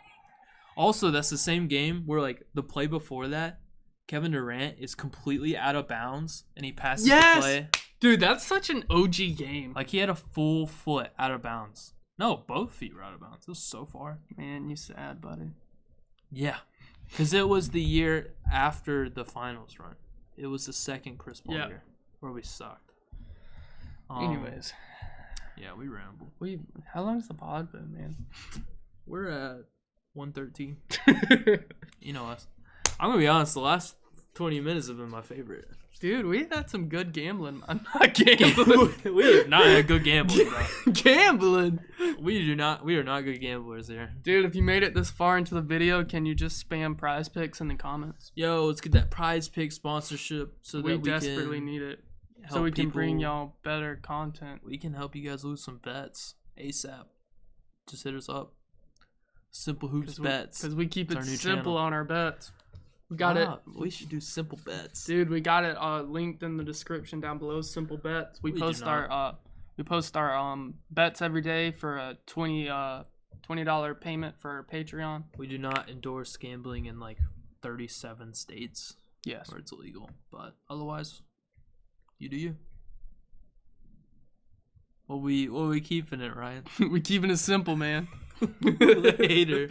Speaker 1: Also, that's the same game where, like, the play before that, Kevin Durant is completely out of bounds and he passes the play.
Speaker 2: Dude, that's such an OG game.
Speaker 1: Like, he had a full foot out of bounds. No, both feet were out of bounds. It was so far.
Speaker 2: Man, you sad, buddy.
Speaker 1: Yeah. Because it was the year after the finals run. It was the second Chris Paul year where we sucked.
Speaker 2: Anyways.
Speaker 1: Yeah, we rambled.
Speaker 2: How long has the pod been, man?
Speaker 1: We're at 113. You know us. I'm going to be honest, the last 20 minutes have been my favorite.
Speaker 2: Dude, we had some good gambling. I'm not gambling.
Speaker 1: We have not had good gambling, bro.
Speaker 2: Gambling?
Speaker 1: We are not good gamblers here.
Speaker 2: Dude, if you made it this far into the video, can you just spam Prize Picks in the comments?
Speaker 1: Yo, let's get that Prize Pick sponsorship so that we
Speaker 2: desperately
Speaker 1: can
Speaker 2: need it.
Speaker 1: help
Speaker 2: So we can
Speaker 1: people.
Speaker 2: bring y'all better content.
Speaker 1: We can help you guys lose some bets ASAP. Just hit us up. Simple Hoops Bets.
Speaker 2: Because we keep
Speaker 1: It's
Speaker 2: it
Speaker 1: our new channel.
Speaker 2: We got it.
Speaker 1: We should do simple bets.
Speaker 2: Dude, we got it linked in the description down below. Simple Bets. We post our bets every day for a $20 payment for Patreon.
Speaker 1: We do not endorse gambling in like 37 states.
Speaker 2: Yes.
Speaker 1: Where it's illegal. But otherwise, you do you. What we keeping it, Ryan?
Speaker 2: We keeping it simple, man.
Speaker 1: Later.